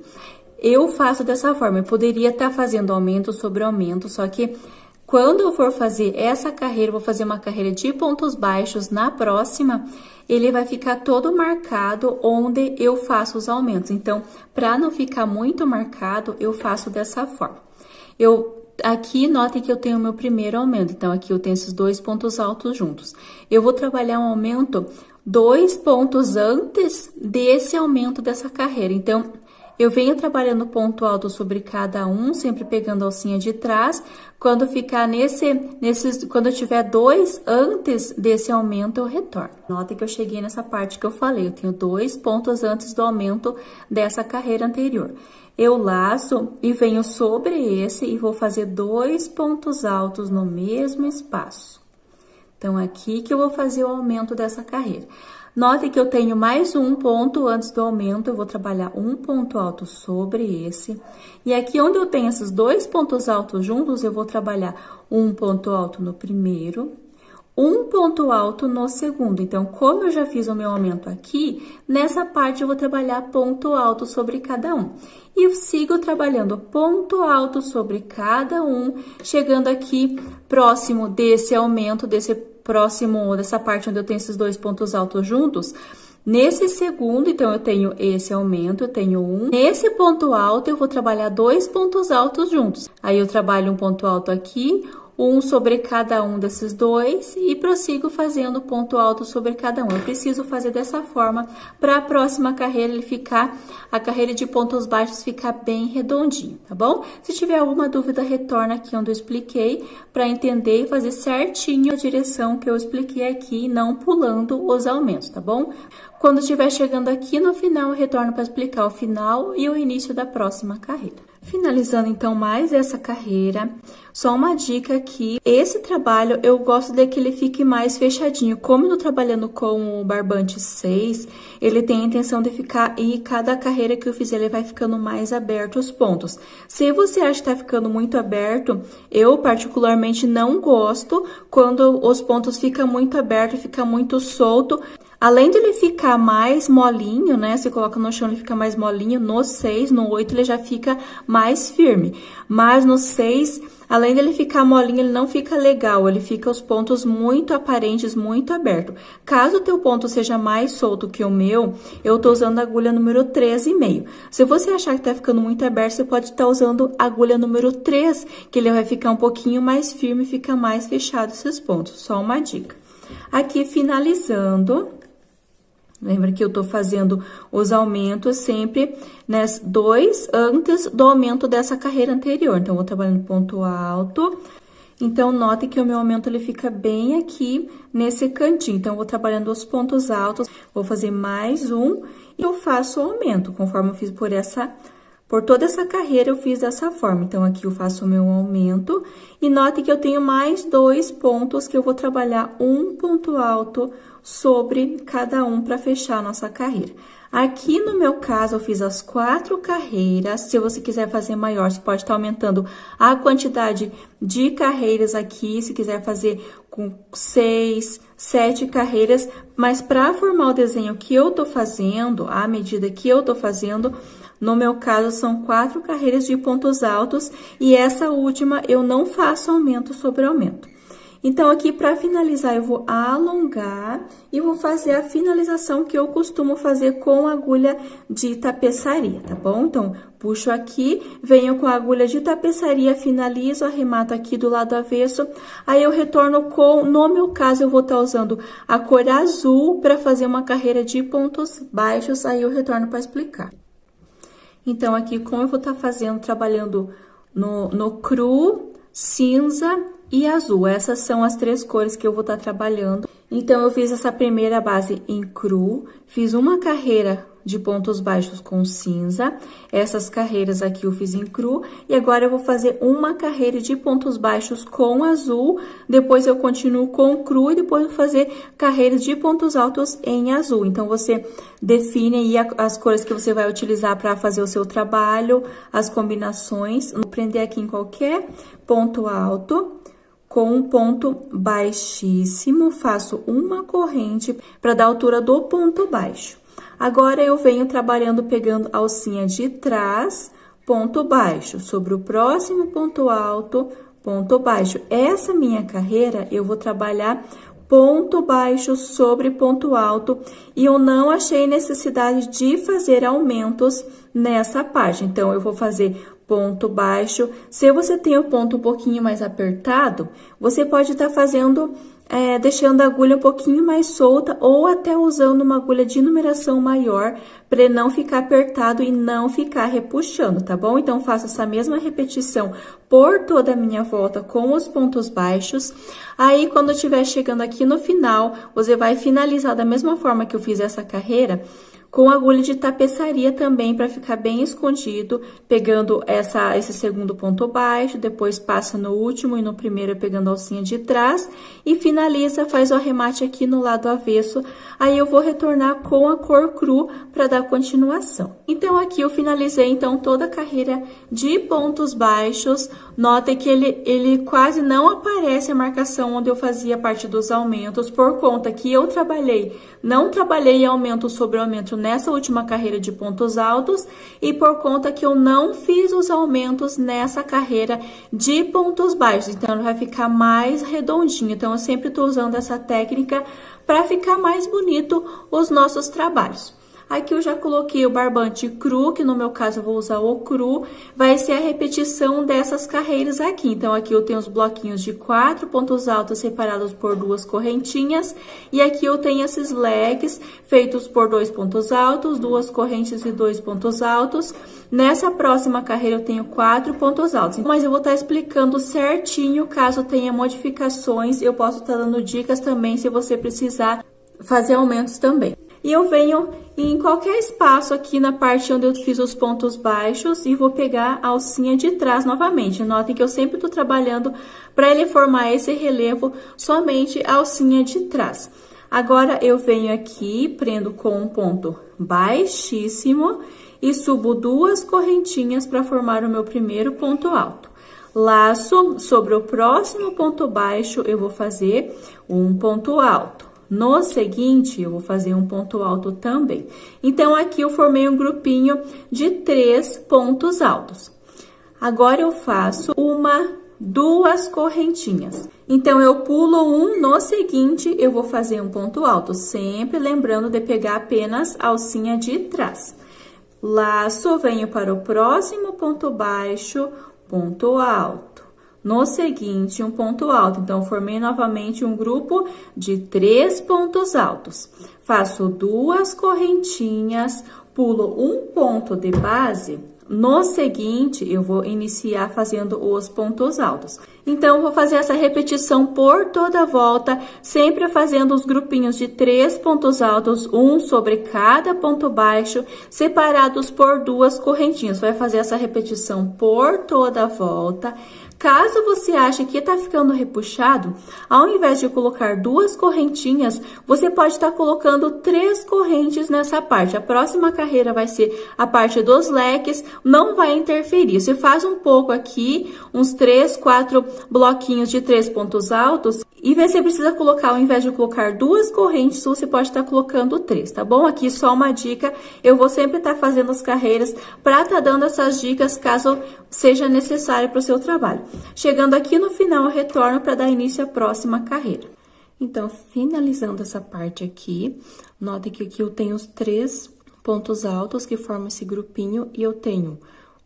Eu faço dessa forma, eu poderia estar fazendo aumento sobre aumento, só que quando eu for fazer essa carreira, eu vou fazer uma carreira de pontos baixos na próxima, ele vai ficar todo marcado onde eu faço os aumentos. Então, para não ficar muito marcado, eu faço dessa forma. Aqui, notem que eu tenho o meu primeiro aumento. Então, aqui eu tenho esses 2 pontos altos juntos. Eu vou trabalhar um aumento 2 pontos antes desse aumento dessa carreira. Então, eu venho trabalhando ponto alto sobre cada um, sempre pegando a alcinha de trás. Quando ficar quando eu tiver 2 antes desse aumento, eu retorno. Nota que eu cheguei nessa parte que eu falei, eu tenho 2 pontos antes do aumento dessa carreira anterior. Eu laço e venho sobre esse e vou fazer 2 pontos altos no mesmo espaço. Então, aqui que eu vou fazer o aumento dessa carreira. Note que eu tenho mais um ponto antes do aumento, eu vou trabalhar um ponto alto sobre esse. E aqui onde eu tenho esses 2 pontos altos juntos, eu vou trabalhar um ponto alto no primeiro, um ponto alto no segundo. Então, como eu já fiz o meu aumento aqui, nessa parte eu vou trabalhar ponto alto sobre cada um. E eu sigo trabalhando ponto alto sobre cada um, chegando aqui próximo desse aumento, dessa parte onde eu tenho esses 2 pontos altos juntos. Nesse segundo, então, eu tenho esse aumento, eu tenho um. Nesse ponto alto, eu vou trabalhar 2 pontos altos juntos. Aí, eu trabalho um ponto alto aqui, um sobre cada um desses 2 e prossigo fazendo ponto alto sobre cada um. Eu preciso fazer dessa forma para a próxima carreira a carreira de pontos baixos ficar bem redondinho, tá bom? Se tiver alguma dúvida, retorna aqui onde eu expliquei para entender e fazer certinho a direção que eu expliquei aqui, não pulando os aumentos, tá bom? Quando estiver chegando aqui no final, eu retorno para explicar o final e o início da próxima carreira. Finalizando, então, mais essa carreira, só uma dica aqui, esse trabalho eu gosto de que ele fique mais fechadinho, como eu tô trabalhando com o barbante 6, ele tem a intenção de ficar, e cada carreira que eu fizer, ele vai ficando mais aberto os pontos. Se você acha que tá ficando muito aberto, eu particularmente não gosto quando os pontos ficam muito aberto, fica muito solto. Além de ele ficar mais molinho, né? Você coloca no chão, ele fica mais molinho. No 6, no 8, ele já fica mais firme. Mas no 6, além dele ficar molinho, ele não fica legal. Ele fica os pontos muito aparentes, muito aberto. Caso o teu ponto seja mais solto que o meu, eu tô usando a agulha número 13,5. Se você achar que tá ficando muito aberto, você pode estar usando a agulha número 3, que ele vai ficar um pouquinho mais firme e fica mais fechado esses pontos. Só uma dica. Aqui, finalizando... Lembra que eu tô fazendo os aumentos sempre, né, 2 antes do aumento dessa carreira anterior. Então, eu vou trabalhando ponto alto. Então, note que o meu aumento, ele fica bem aqui nesse cantinho. Então, eu vou trabalhando os pontos altos, vou fazer mais um e eu faço o aumento, conforme eu fiz por toda essa carreira, eu fiz dessa forma. Então, aqui eu faço o meu aumento e note que eu tenho mais 2 pontos que eu vou trabalhar um ponto alto sobre cada um para fechar a nossa carreira. Aqui no meu caso, eu fiz as 4 carreiras. Se você quiser fazer maior, você pode estar aumentando a quantidade de carreiras aqui, se quiser fazer com 6, 7 carreiras. Mas para formar o desenho que eu tô fazendo, a medida que eu tô fazendo, no meu caso, são 4 carreiras de pontos altos e essa última eu não faço aumento sobre aumento. Então, aqui, para finalizar, eu vou alongar e vou fazer a finalização que eu costumo fazer com agulha de tapeçaria, tá bom? Então, puxo aqui, venho com a agulha de tapeçaria, finalizo, arremato aqui do lado avesso, aí eu retorno com, no meu caso, eu vou estar usando a cor azul para fazer uma carreira de pontos baixos, aí eu retorno para explicar. Então, aqui, como eu vou estar fazendo, trabalhando no cru, cinza e azul. Essas são as 3 cores que eu vou estar trabalhando. Então, eu fiz essa primeira base em cru, fiz uma carreira de pontos baixos com cinza. Essas carreiras aqui eu fiz em cru. E agora, eu vou fazer uma carreira de pontos baixos com azul. Depois, eu continuo com cru e depois eu vou fazer carreiras de pontos altos em azul. Então, você define aí as cores que você vai utilizar para fazer o seu trabalho, as combinações. Vou prender aqui em qualquer ponto alto. Com um ponto baixíssimo, faço uma corrente para dar a altura do ponto baixo. Agora, eu venho trabalhando, pegando a alcinha de trás, ponto baixo, sobre o próximo ponto alto, ponto baixo. Essa minha carreira, eu vou trabalhar ponto baixo sobre ponto alto e eu não achei necessidade de fazer aumentos nessa parte. Então, eu vou fazer ponto baixo. Se você tem o ponto um pouquinho mais apertado, você pode estar fazendo, deixando a agulha um pouquinho mais solta ou até usando uma agulha de numeração maior para não ficar apertado e não ficar repuxando, tá bom? Então, faço essa mesma repetição por toda a minha volta com os pontos baixos. Aí, quando eu estiver chegando aqui no final, você vai finalizar da mesma forma que eu fiz essa carreira, com agulha de tapeçaria também, para ficar bem escondido, pegando esse segundo ponto baixo, depois passa no último e no primeiro pegando a alcinha de trás, e finaliza, faz o arremate aqui no lado avesso. Aí, eu vou retornar com a cor cru para dar continuação. Então, aqui eu finalizei, então, toda a carreira de pontos baixos. Notem que ele quase não aparece a marcação onde eu fazia parte dos aumentos, por conta que eu não trabalhei aumento sobre aumento nessa última carreira de pontos altos e por conta que eu não fiz os aumentos nessa carreira de pontos baixos. Então, vai ficar mais redondinho. Então, eu sempre tô usando essa técnica para ficar mais bonito os nossos trabalhos. Aqui eu já coloquei o barbante cru, que no meu caso eu vou usar o cru, vai ser a repetição dessas carreiras aqui. Então, aqui eu tenho os bloquinhos de 4 pontos altos separados por 2 correntinhas, e aqui eu tenho esses leques feitos por 2 pontos altos, 2 correntes e 2 pontos altos. Nessa próxima carreira eu tenho 4 pontos altos, mas eu vou estar explicando certinho, caso tenha modificações, eu posso estar dando dicas também se você precisar fazer aumentos também. E eu venho em qualquer espaço aqui na parte onde eu fiz os pontos baixos e vou pegar a alcinha de trás novamente. Notem que eu sempre tô trabalhando para ele formar esse relevo somente a alcinha de trás. Agora, eu venho aqui, prendo com um ponto baixíssimo e subo 2 correntinhas para formar o meu primeiro ponto alto. Laço sobre o próximo ponto baixo, eu vou fazer um ponto alto. No seguinte, eu vou fazer um ponto alto também. Então, aqui eu formei um grupinho de 3 pontos altos. Agora, eu faço 2 correntinhas. Então, eu pulo um, no seguinte, eu vou fazer um ponto alto, sempre lembrando de pegar apenas a alcinha de trás. Laço, venho para o próximo ponto baixo, ponto alto. No seguinte, um ponto alto. Então, formei novamente um grupo de 3 pontos altos. Faço 2 correntinhas, pulo um ponto de base. No seguinte, eu vou iniciar fazendo os pontos altos. Então, vou fazer essa repetição por toda a volta, sempre fazendo os grupinhos de 3 pontos altos, um sobre cada ponto baixo, separados por 2 correntinhas. Vai fazer essa repetição por toda a volta. Caso você ache que tá ficando repuxado, ao invés de colocar 2 correntinhas, você pode estar colocando 3 correntes nessa parte. A próxima carreira vai ser a parte dos leques, não vai interferir. Você faz um pouco aqui, uns 3, 4 bloquinhos de 3 pontos altos, e você precisa colocar, ao invés de colocar 2 correntes, você pode estar colocando 3, tá bom? Aqui só uma dica, eu vou sempre estar fazendo as carreiras para estar dando essas dicas caso seja necessário para o seu trabalho. Chegando aqui no final, eu retorno para dar início à próxima carreira. Então, finalizando essa parte aqui, notem que aqui eu tenho os 3 pontos altos que formam esse grupinho e eu tenho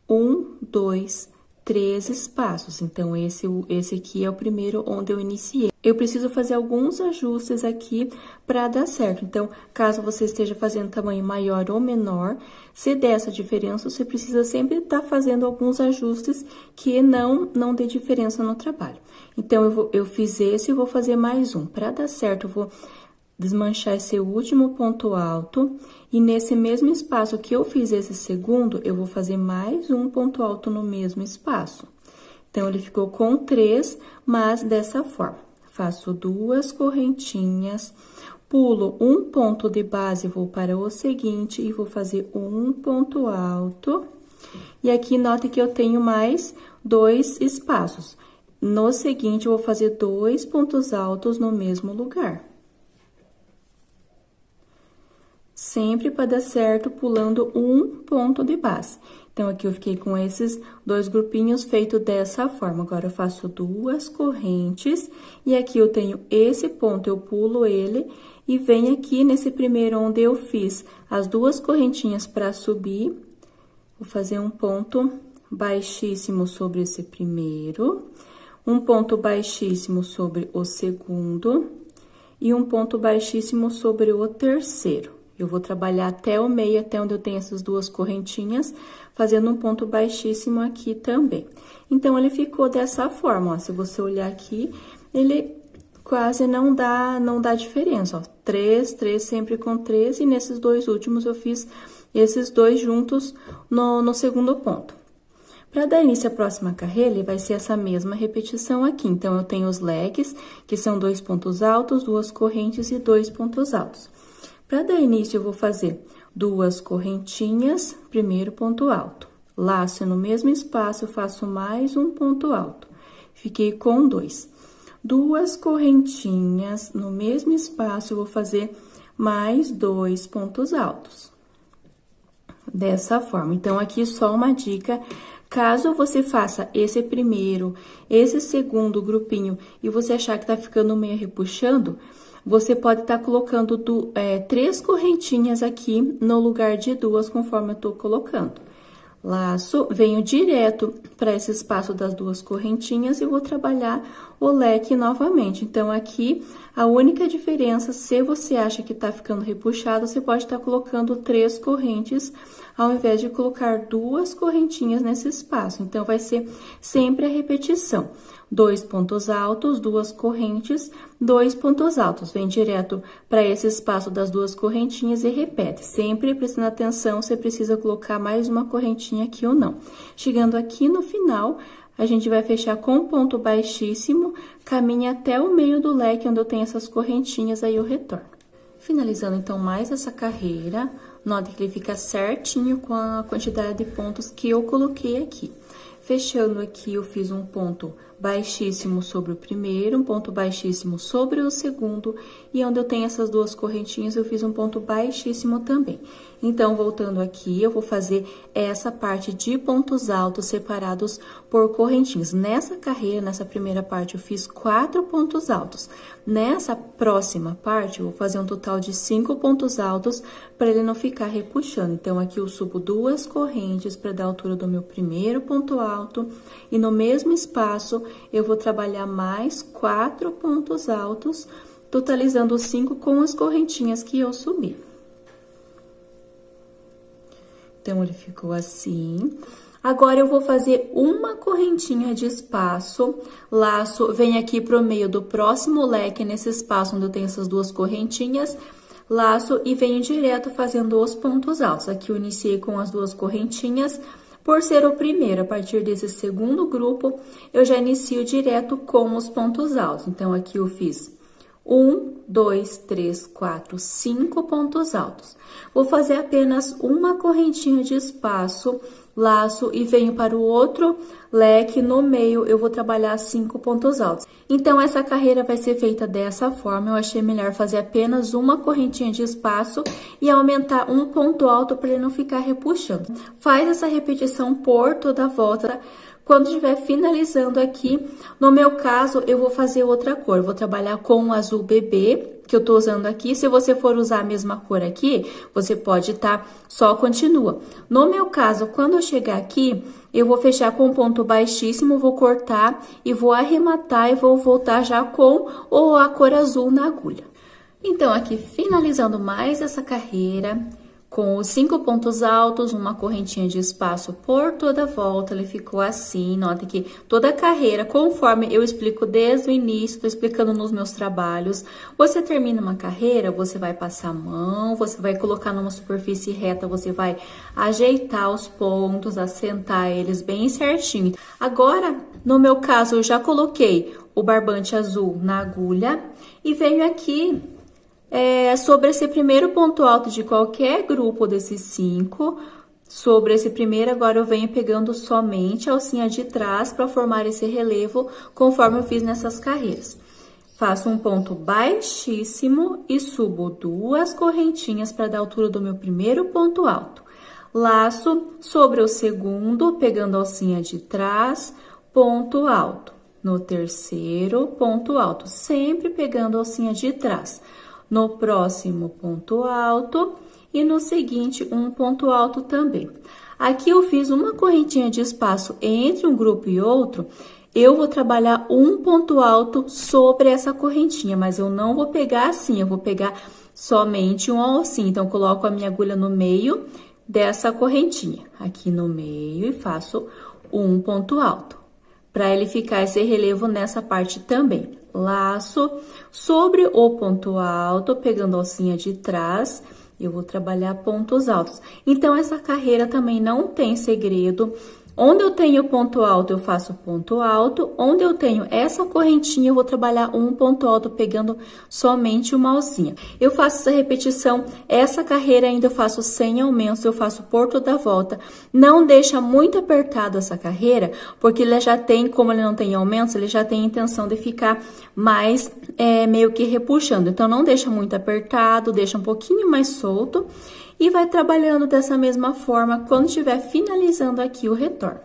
1, 2, 3 espaços. Então, esse aqui é o primeiro onde eu iniciei. Eu preciso fazer alguns ajustes aqui para dar certo. Então, caso você esteja fazendo tamanho maior ou menor, se der essa diferença, você precisa sempre estar fazendo alguns ajustes que não dê diferença no trabalho. Então, eu fiz esse e vou fazer mais um. Para dar certo, eu vou desmanchar esse último ponto alto e nesse mesmo espaço que eu fiz esse segundo, eu vou fazer mais um ponto alto no mesmo espaço. Então, ele ficou com 3, mas dessa forma. Faço 2 correntinhas, pulo um ponto de base, vou para o seguinte e vou fazer um ponto alto. E aqui, note que eu tenho mais 2 espaços. No seguinte, eu vou fazer 2 pontos altos no mesmo lugar. Sempre para dar certo, pulando um ponto de base. Então, aqui eu fiquei com esses 2 grupinhos feito dessa forma. Agora, eu faço 2 correntes e aqui eu tenho esse ponto, eu pulo ele e venho aqui nesse primeiro onde eu fiz as 2 correntinhas para subir. Vou fazer um ponto baixíssimo sobre esse primeiro, um ponto baixíssimo sobre o segundo e um ponto baixíssimo sobre o terceiro. Eu vou trabalhar até o meio, até onde eu tenho essas 2 correntinhas, fazendo um ponto baixíssimo aqui também. Então, ele ficou dessa forma, ó. Se você olhar aqui, ele quase não dá diferença, ó. 3, 3, sempre com 3, e nesses 2 últimos eu fiz esses 2 juntos no segundo ponto. Para dar início à próxima carreira, vai ser essa mesma repetição aqui. Então, eu tenho os leques, que são 2 pontos altos, 2 correntes e 2 pontos altos. Para dar início, eu vou fazer 2 correntinhas, primeiro ponto alto. Laço no mesmo espaço, eu faço mais um ponto alto. Fiquei com 2. 2 correntinhas, no mesmo espaço, eu vou fazer mais 2 pontos altos. Dessa forma. Então, aqui só uma dica. Caso você faça esse primeiro, esse segundo grupinho e você achar que tá ficando meio repuxando, você pode estar colocando 3 correntinhas aqui no lugar de 2, conforme eu tô colocando. Laço, venho direto para esse espaço das 2 correntinhas e vou trabalhar o leque novamente. Então, aqui, a única diferença, se você acha que tá ficando repuxado, você pode estar colocando 3 correntes, ao invés de colocar 2 correntinhas nesse espaço. Então, vai ser sempre a repetição. 2 pontos altos, 2 correntes, 2 pontos altos. Vem direto para esse espaço das 2 correntinhas e repete. Sempre prestando atenção se precisa colocar mais uma correntinha aqui ou não. Chegando aqui no final, a gente vai fechar com um ponto baixíssimo, caminha até o meio do leque, onde eu tenho essas correntinhas, aí eu retorno. Finalizando, então, mais essa carreira, nota que ele fica certinho com a quantidade de pontos que eu coloquei aqui. Fechando aqui, eu fiz um ponto baixíssimo sobre o primeiro, um ponto baixíssimo sobre o segundo, e onde eu tenho essas 2 correntinhas, eu fiz um ponto baixíssimo também. Então, voltando aqui, eu vou fazer essa parte de pontos altos separados por correntinhas. Nessa carreira, nessa primeira parte, eu fiz 4 pontos altos. Nessa próxima parte, eu vou fazer um total de 5 pontos altos para ele não ficar repuxando. Então, aqui eu subo 2 correntes para dar a altura do meu primeiro ponto alto, e no mesmo espaço, eu vou trabalhar mais 4 pontos altos, totalizando os 5 com as correntinhas que eu subi. Então, ele ficou assim. Agora, eu vou fazer uma correntinha de espaço, laço, vem aqui pro meio do próximo leque, nesse espaço onde eu tenho essas 2 correntinhas, laço e venho direto fazendo os pontos altos. Aqui eu iniciei com as 2 correntinhas, por ser o primeiro, a partir desse segundo grupo, eu já inicio direto com os pontos altos. Então, aqui eu fiz 1, 2, 3, 4, 5 pontos altos. Vou fazer apenas uma correntinha de espaço, laço e venho para o outro leque, no meio eu vou trabalhar 5 pontos altos. Então, essa carreira vai ser feita dessa forma, eu achei melhor fazer apenas uma correntinha de espaço e aumentar um ponto alto para ele não ficar repuxando. Faz essa repetição por toda a volta. Quando estiver finalizando aqui, no meu caso, eu vou fazer outra cor. Vou trabalhar com o azul bebê, que eu tô usando aqui. Se você for usar a mesma cor aqui, você pode só continua. No meu caso, quando eu chegar aqui, eu vou fechar com um ponto baixíssimo, vou cortar e vou arrematar e vou voltar já com a cor azul na agulha. Então, aqui, finalizando mais essa carreira, com os 5 pontos altos, uma correntinha de espaço por toda a volta, ele ficou assim. Nota que toda a carreira, conforme eu explico desde o início, tô explicando nos meus trabalhos, você termina uma carreira, você vai passar a mão, você vai colocar numa superfície reta, você vai ajeitar os pontos, assentar eles bem certinho. Agora, no meu caso, eu já coloquei o barbante azul na agulha e venho aqui sobre esse primeiro ponto alto de qualquer grupo desses 5, sobre esse primeiro, agora eu venho pegando somente a alcinha de trás para formar esse relevo, conforme eu fiz nessas carreiras. Faço um ponto baixíssimo e subo 2 correntinhas para dar a altura do meu primeiro ponto alto. Laço sobre o segundo, pegando a alcinha de trás, ponto alto. No terceiro, ponto alto, sempre pegando a alcinha de trás. No próximo, ponto alto, e no seguinte, um ponto alto também. Aqui eu fiz uma correntinha de espaço entre um grupo e outro, eu vou trabalhar um ponto alto sobre essa correntinha, mas eu não vou pegar assim, eu vou pegar somente um alcinho. Então, eu coloco a minha agulha no meio dessa correntinha, aqui no meio, e faço um ponto alto, para ele ficar esse relevo nessa parte também. Laço sobre o ponto alto, pegando a alcinha de trás, eu vou trabalhar pontos altos. Então, essa carreira também não tem segredo. Onde eu tenho ponto alto, eu faço ponto alto. Onde eu tenho essa correntinha, eu vou trabalhar um ponto alto, pegando somente uma alcinha. Eu faço essa repetição, essa carreira ainda eu faço sem aumentos, eu faço por toda a volta. Não deixa muito apertado essa carreira, porque ele já tem, como ele não tem aumentos, ele já tem a intenção de ficar mais, meio que repuxando. Então, não deixa muito apertado, deixa um pouquinho mais solto. E vai trabalhando dessa mesma forma quando estiver finalizando aqui o retorno.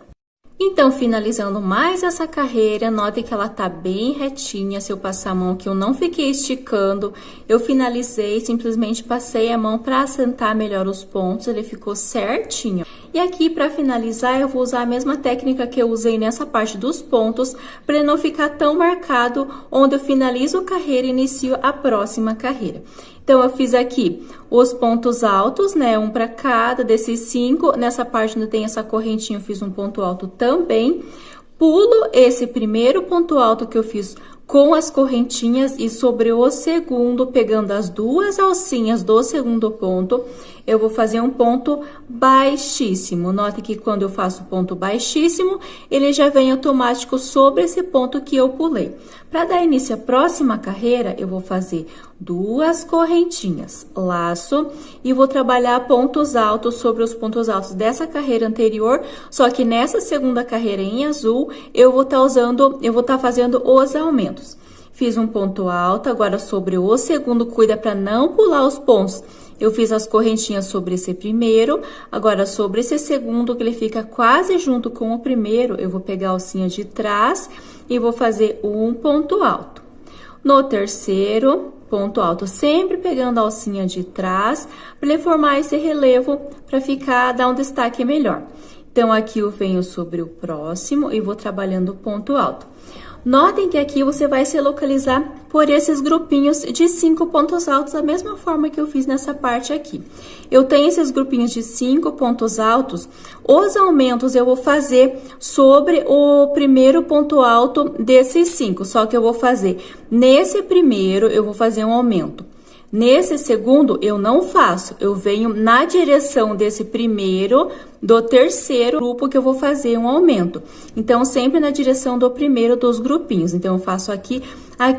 Então, finalizando mais essa carreira, note que ela tá bem retinha. Se eu passar a mão aqui, eu não fiquei esticando. Eu finalizei, simplesmente passei a mão para assentar melhor os pontos, ele ficou certinho. E aqui, para finalizar, eu vou usar a mesma técnica que eu usei nessa parte dos pontos, para ele não ficar tão marcado, onde eu finalizo a carreira e inicio a próxima carreira. Então, eu fiz aqui os pontos altos, né? Um para cada desses 5. Nessa parte onde tem essa correntinha, eu fiz um ponto alto também. pulo esse primeiro ponto alto que eu fiz com as correntinhas e sobre o segundo, pegando as duas alcinhas do segundo ponto, eu vou fazer um ponto baixíssimo. Note que quando eu faço ponto baixíssimo, ele já vem automático sobre esse ponto que eu pulei. Para dar início à próxima carreira, eu vou fazer duas correntinhas, laço, e vou trabalhar pontos altos sobre os pontos altos dessa carreira anterior, só que nessa segunda carreira em azul, eu vou estar fazendo os aumentos. Fiz um ponto alto, agora sobre o segundo, cuida para não pular os pontos. Eu fiz as correntinhas sobre esse primeiro, agora sobre esse segundo, que ele fica quase junto com o primeiro, eu vou pegar a alcinha de trás e vou fazer um ponto alto. No terceiro, ponto alto, sempre pegando a alcinha de trás, para ele formar esse relevo, para dar um destaque melhor. Então, aqui eu venho sobre o próximo e vou trabalhando ponto alto. Notem que aqui você vai se localizar por esses grupinhos de 5 pontos altos, da mesma forma que eu fiz nessa parte aqui. Eu tenho esses grupinhos de 5 pontos altos, os aumentos eu vou fazer sobre o primeiro ponto alto desses 5, só que eu vou fazer nesse primeiro, eu vou fazer um aumento. Nesse segundo, eu não faço, eu venho na direção desse primeiro, do terceiro grupo que eu vou fazer um aumento. Então, sempre na direção do primeiro dos grupinhos. Então, eu faço aqui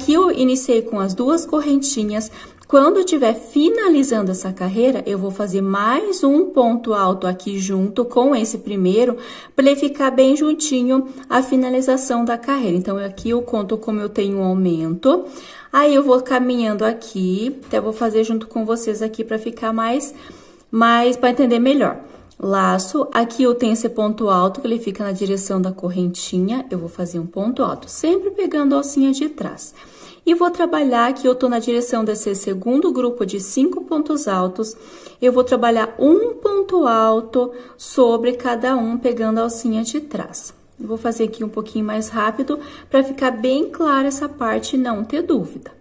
eu iniciei com as duas correntinhas. Quando eu estiver finalizando essa carreira, eu vou fazer mais um ponto alto aqui junto com esse primeiro, para ele ficar bem juntinho à finalização da carreira. Então, aqui eu conto como eu tenho um aumento. Aí, eu vou caminhando aqui, até vou fazer junto com vocês aqui para ficar mais para entender melhor. Laço, aqui eu tenho esse ponto alto, que ele fica na direção da correntinha, eu vou fazer um ponto alto, sempre pegando a alcinha de trás. E vou trabalhar aqui, eu tô na direção desse segundo grupo de 5 pontos altos, eu vou trabalhar um ponto alto sobre cada um, pegando a alcinha de trás. Eu vou fazer aqui um pouquinho mais rápido, para ficar bem clara essa parte e não ter dúvida.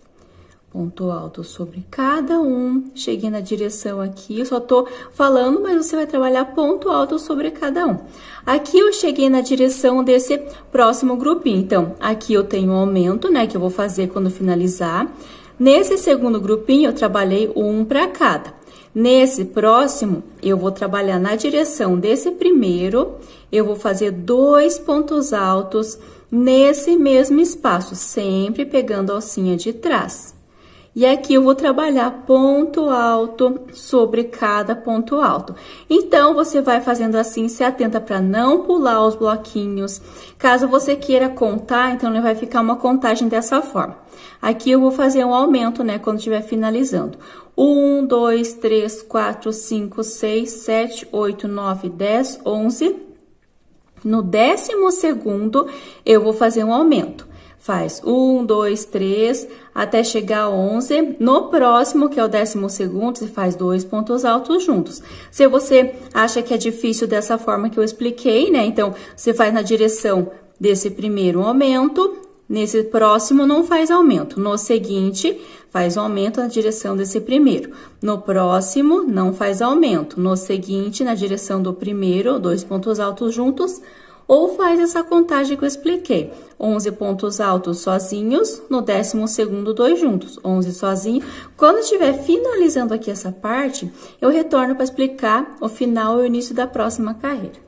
Ponto alto sobre cada um, cheguei na direção aqui, eu só tô falando, mas você vai trabalhar ponto alto sobre cada um. Aqui eu cheguei na direção desse próximo grupinho, então, aqui eu tenho um aumento, né, que eu vou fazer quando finalizar. Nesse segundo grupinho, eu trabalhei um para cada. Nesse próximo, eu vou trabalhar na direção desse primeiro, eu vou fazer 2 pontos altos nesse mesmo espaço, sempre pegando a alcinha de trás. E aqui eu vou trabalhar ponto alto sobre cada ponto alto. Então, você vai fazendo assim, se atenta para não pular os bloquinhos. Caso você queira contar, então, vai ficar uma contagem dessa forma. Aqui eu vou fazer um aumento, né, quando estiver finalizando. 1, 2, 3, 4, 5, 6, 7, 8, 9, 10, 11. No 12º, eu vou fazer um aumento. Faz 1, 2, 3, até chegar a 11. No próximo, que é o 12º, você faz 2 pontos altos juntos. Se você acha que é difícil dessa forma que eu expliquei, né? Então, você faz na direção desse primeiro aumento, nesse próximo não faz aumento. No seguinte, faz um aumento na direção desse primeiro. No próximo, não faz aumento. No seguinte, na direção do primeiro, 2 pontos altos juntos. Ou faz essa contagem que eu expliquei, 11 pontos altos sozinhos, no 12º, 2 juntos, 11 sozinho. Quando estiver finalizando aqui essa parte, eu retorno para explicar o final e o início da próxima carreira.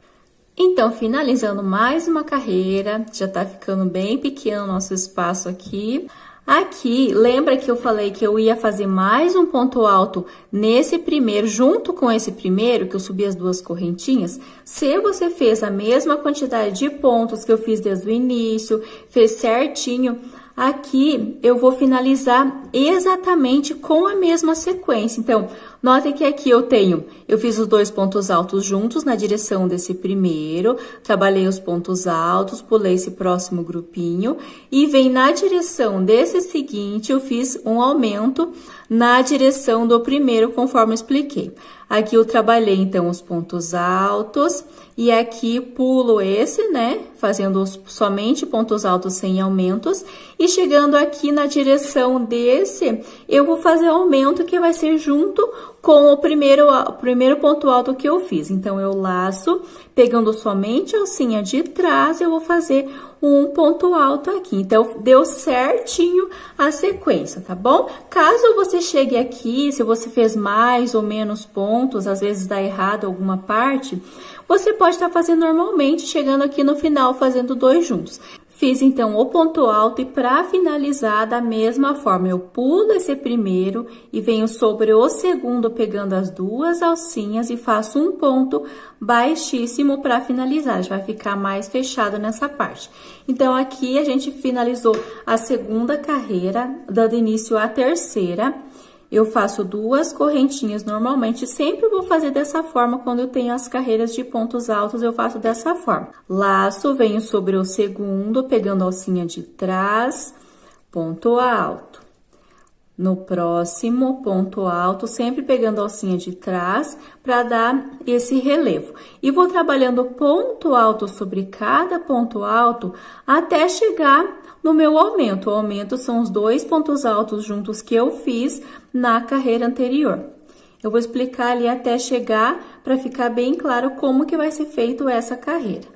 Então, finalizando mais uma carreira, já tá ficando bem pequeno o nosso espaço aqui. Aqui, lembra que eu falei que eu ia fazer mais um ponto alto nesse primeiro, junto com esse primeiro, que eu subi as duas correntinhas? Se você fez a mesma quantidade de pontos que eu fiz desde o início, fez certinho, aqui eu vou finalizar exatamente com a mesma sequência. Então, notem que aqui eu fiz os 2 pontos altos juntos na direção desse primeiro, trabalhei os pontos altos, pulei esse próximo grupinho e vem na direção desse seguinte, eu fiz um aumento na direção do primeiro, conforme eu expliquei. Aqui eu trabalhei, então, os pontos altos e aqui pulo esse, né? Fazendo somente pontos altos sem aumentos. E chegando aqui na direção desse, eu vou fazer o aumento que vai ser junto com o primeiro ponto alto que eu fiz. Então, eu laço, pegando somente a alcinha de trás, eu vou fazer um ponto alto aqui. Então, deu certinho a sequência, tá bom? Caso você chegue aqui, se você fez mais ou menos pontos, às vezes dá errado alguma parte, você pode estar fazendo normalmente, chegando aqui no final, fazendo 2 juntos. Fiz, então, o ponto alto e para finalizar, da mesma forma, eu pulo esse primeiro e venho sobre o segundo, pegando as 2 alcinhas e faço um ponto baixíssimo para finalizar. Já vai ficar mais fechado nessa parte. Então, aqui a gente finalizou a segunda carreira, dando início à terceira. Eu faço 2 correntinhas normalmente, sempre vou fazer dessa forma quando eu tenho as carreiras de pontos altos, eu faço dessa forma. Laço, venho sobre o segundo, pegando a alcinha de trás, ponto alto. No próximo, ponto alto, sempre pegando a alcinha de trás para dar esse relevo. E vou trabalhando ponto alto sobre cada ponto alto até chegar no meu aumento. O aumento são os 2 pontos altos juntos que eu fiz na carreira anterior. Eu vou explicar ali até chegar para ficar bem claro como que vai ser feito essa carreira.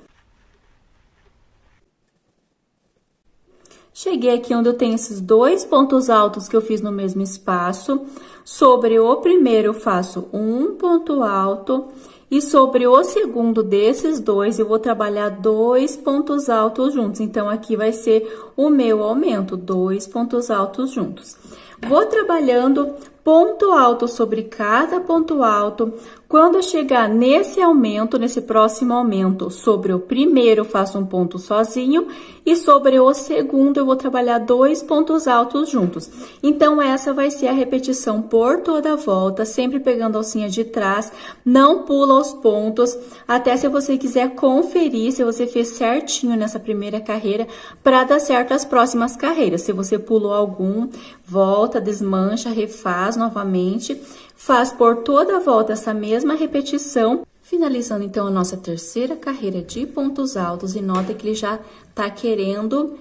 Cheguei aqui onde eu tenho esses 2 pontos altos que eu fiz no mesmo espaço. Sobre o primeiro, eu faço um ponto alto. E sobre o segundo desses 2, eu vou trabalhar 2 pontos altos juntos. Então, aqui vai ser o meu aumento, 2 pontos altos juntos. Vou trabalhando ponto alto sobre cada ponto alto. Quando eu chegar nesse aumento, nesse próximo aumento, sobre o primeiro eu faço um ponto sozinho e sobre o segundo eu vou trabalhar 2 pontos altos juntos. Então, essa vai ser a repetição por toda a volta, sempre pegando a alcinha de trás, não pula os pontos, até se você quiser conferir se você fez certinho nessa primeira carreira, para dar certo as próximas carreiras. Se você pulou algum, volta, desmancha, refaz novamente, faz por toda a volta essa mesma repetição, finalizando então a nossa terceira carreira de pontos altos. E nota que ele já tá querendo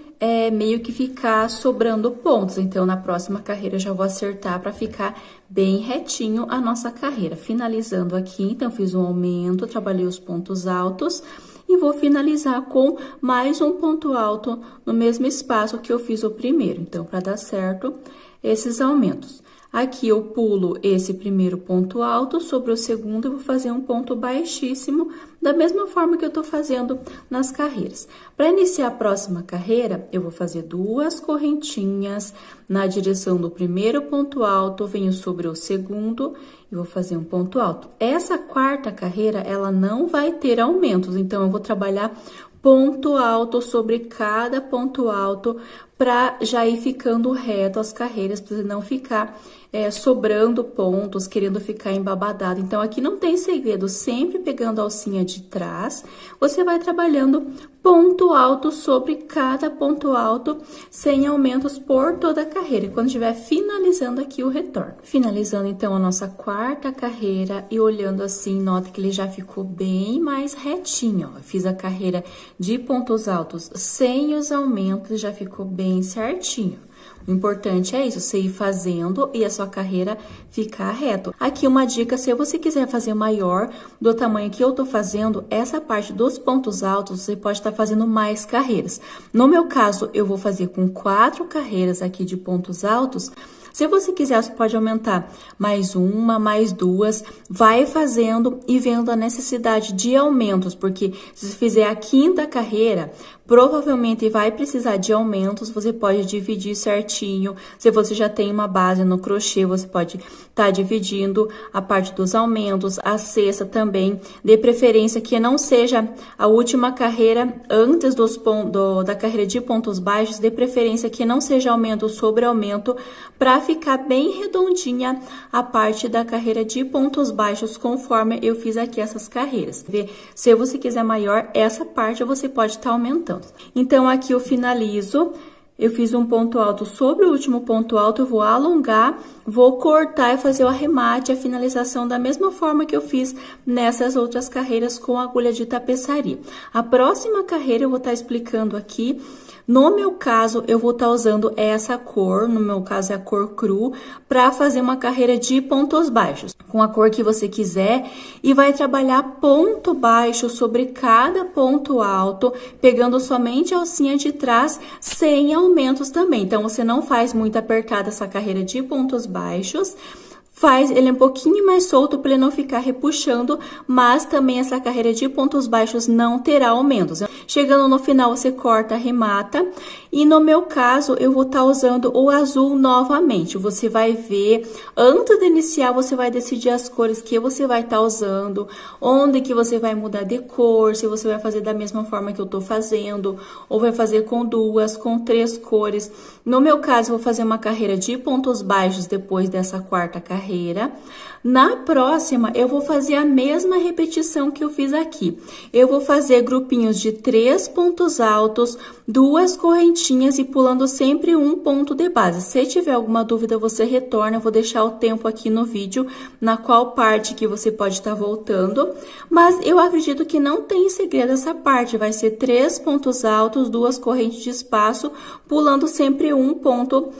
meio que ficar sobrando pontos, então na próxima carreira eu já vou acertar para ficar bem retinho a nossa carreira. Finalizando aqui, então fiz um aumento, trabalhei os pontos altos e vou finalizar com mais um ponto alto no mesmo espaço que eu fiz o primeiro. Então, para dar certo esses aumentos. Aqui eu pulo esse primeiro ponto alto, sobre o segundo eu vou fazer um ponto baixíssimo, da mesma forma que eu tô fazendo nas carreiras. Para iniciar a próxima carreira, eu vou fazer 2 correntinhas na direção do primeiro ponto alto, venho sobre o segundo e vou fazer um ponto alto. Essa quarta carreira, ela não vai ter aumentos, então eu vou trabalhar ponto alto sobre cada ponto alto para já ir ficando reto as carreiras, para não ficar sobrando pontos, querendo ficar embabadado. Então, aqui não tem segredo, sempre pegando a alcinha de trás, você vai trabalhando ponto alto sobre cada ponto alto, sem aumentos por toda a carreira. E quando estiver finalizando aqui o retorno. Finalizando, então, a nossa quarta carreira e olhando assim, nota que ele já ficou bem mais retinho, ó. Fiz a carreira de pontos altos sem os aumentos, já ficou bem certinho. O importante é isso, você ir fazendo e a sua carreira ficar reto. Aqui uma dica, se você quiser fazer maior do tamanho que eu tô fazendo, essa parte dos pontos altos, você pode estar fazendo mais carreiras. No meu caso, eu vou fazer com 4 carreiras aqui de pontos altos. Se você quiser, você pode aumentar mais uma, mais 2, vai fazendo e vendo a necessidade de aumentos, porque se você fizer a 5ª carreira, provavelmente vai precisar de aumentos, você pode dividir certinho. Se você já tem uma base no crochê, você pode estar dividindo a parte dos aumentos, a 6ª também, de preferência que não seja a última carreira antes da carreira de pontos baixos, de preferência que não seja aumento sobre aumento, para ficar bem redondinha a parte da carreira de pontos baixos, conforme eu fiz aqui essas carreiras. Se você quiser maior, essa parte você pode estar aumentando. Então, aqui eu finalizo Eu fiz um ponto alto sobre o último ponto alto, eu vou alongar, vou cortar e fazer o arremate, a finalização da mesma forma que eu fiz nessas outras carreiras com agulha de tapeçaria. A próxima carreira eu vou estar explicando aqui. No meu caso, eu vou estar usando essa cor, no meu caso é a cor cru, para fazer uma carreira de pontos baixos, com a cor que você quiser, e vai trabalhar ponto baixo sobre cada ponto alto, pegando somente a alcinha de trás, sem aumentos também. Então, você não faz muito apertada essa carreira de pontos baixos, faz ele um pouquinho mais solto para ele não ficar repuxando, mas também essa carreira de pontos baixos não terá aumentos. Chegando no final, você corta, arremata, e no meu caso, eu vou estar usando o azul novamente. Você vai ver, antes de iniciar, você vai decidir as cores que você vai estar usando, onde que você vai mudar de cor, se você vai fazer da mesma forma que eu tô fazendo, ou vai fazer com duas, com três cores. No meu caso, eu vou fazer uma carreira de pontos baixos depois dessa quarta carreira. Na próxima, eu vou fazer a mesma repetição que eu fiz aqui. Eu vou fazer grupinhos de 3 pontos altos, 2 correntinhas e pulando sempre um ponto de base. Se tiver alguma dúvida, você retorna. Eu vou deixar o tempo aqui no vídeo, na qual parte que você pode estar voltando. Mas eu acredito que não tem segredo essa parte. Vai ser 3 pontos altos, 2 correntes de espaço, pulando sempre um ponto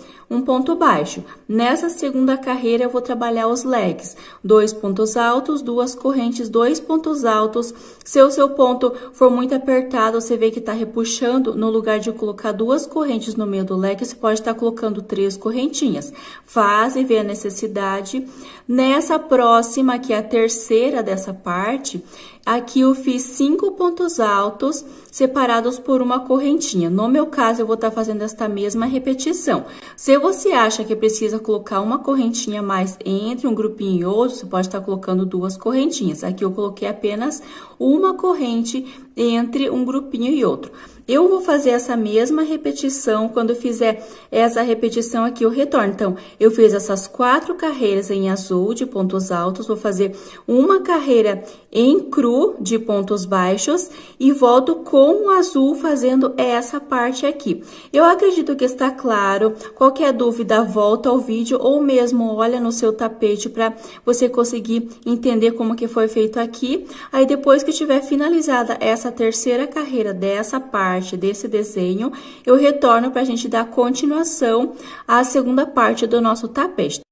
baixo. Nessa segunda carreira, eu vou trabalhar os leques. 2 pontos altos, 2 correntes, 2 pontos altos. Se o seu ponto for muito apertado, você vê que tá repuxando, no lugar de colocar 2 correntes no meio do leque, você pode estar colocando 3 correntinhas. Faz e vê a necessidade. Nessa próxima, que é a terceira dessa parte, aqui eu fiz 5 pontos altos separados por uma correntinha. No meu caso, eu vou estar fazendo esta mesma repetição. Se você acha que precisa colocar uma correntinha a mais entre um grupinho e outro, você pode estar colocando 2 correntinhas. Aqui eu coloquei apenas uma corrente entre um grupinho e outro. Eu vou fazer essa mesma repetição, quando eu fizer essa repetição aqui, eu retorno. Então, eu fiz essas 4 carreiras em azul de pontos altos, vou fazer uma carreira em cru de pontos baixos e volto com o azul fazendo essa parte aqui. Eu acredito que está claro. Qualquer dúvida, volta ao vídeo ou mesmo olha no seu tapete para você conseguir entender como que foi feito aqui. Aí, depois que tiver finalizada essa terceira carreira dessa parte, desse desenho, eu retorno para a gente dar continuação à segunda parte do nosso tapete.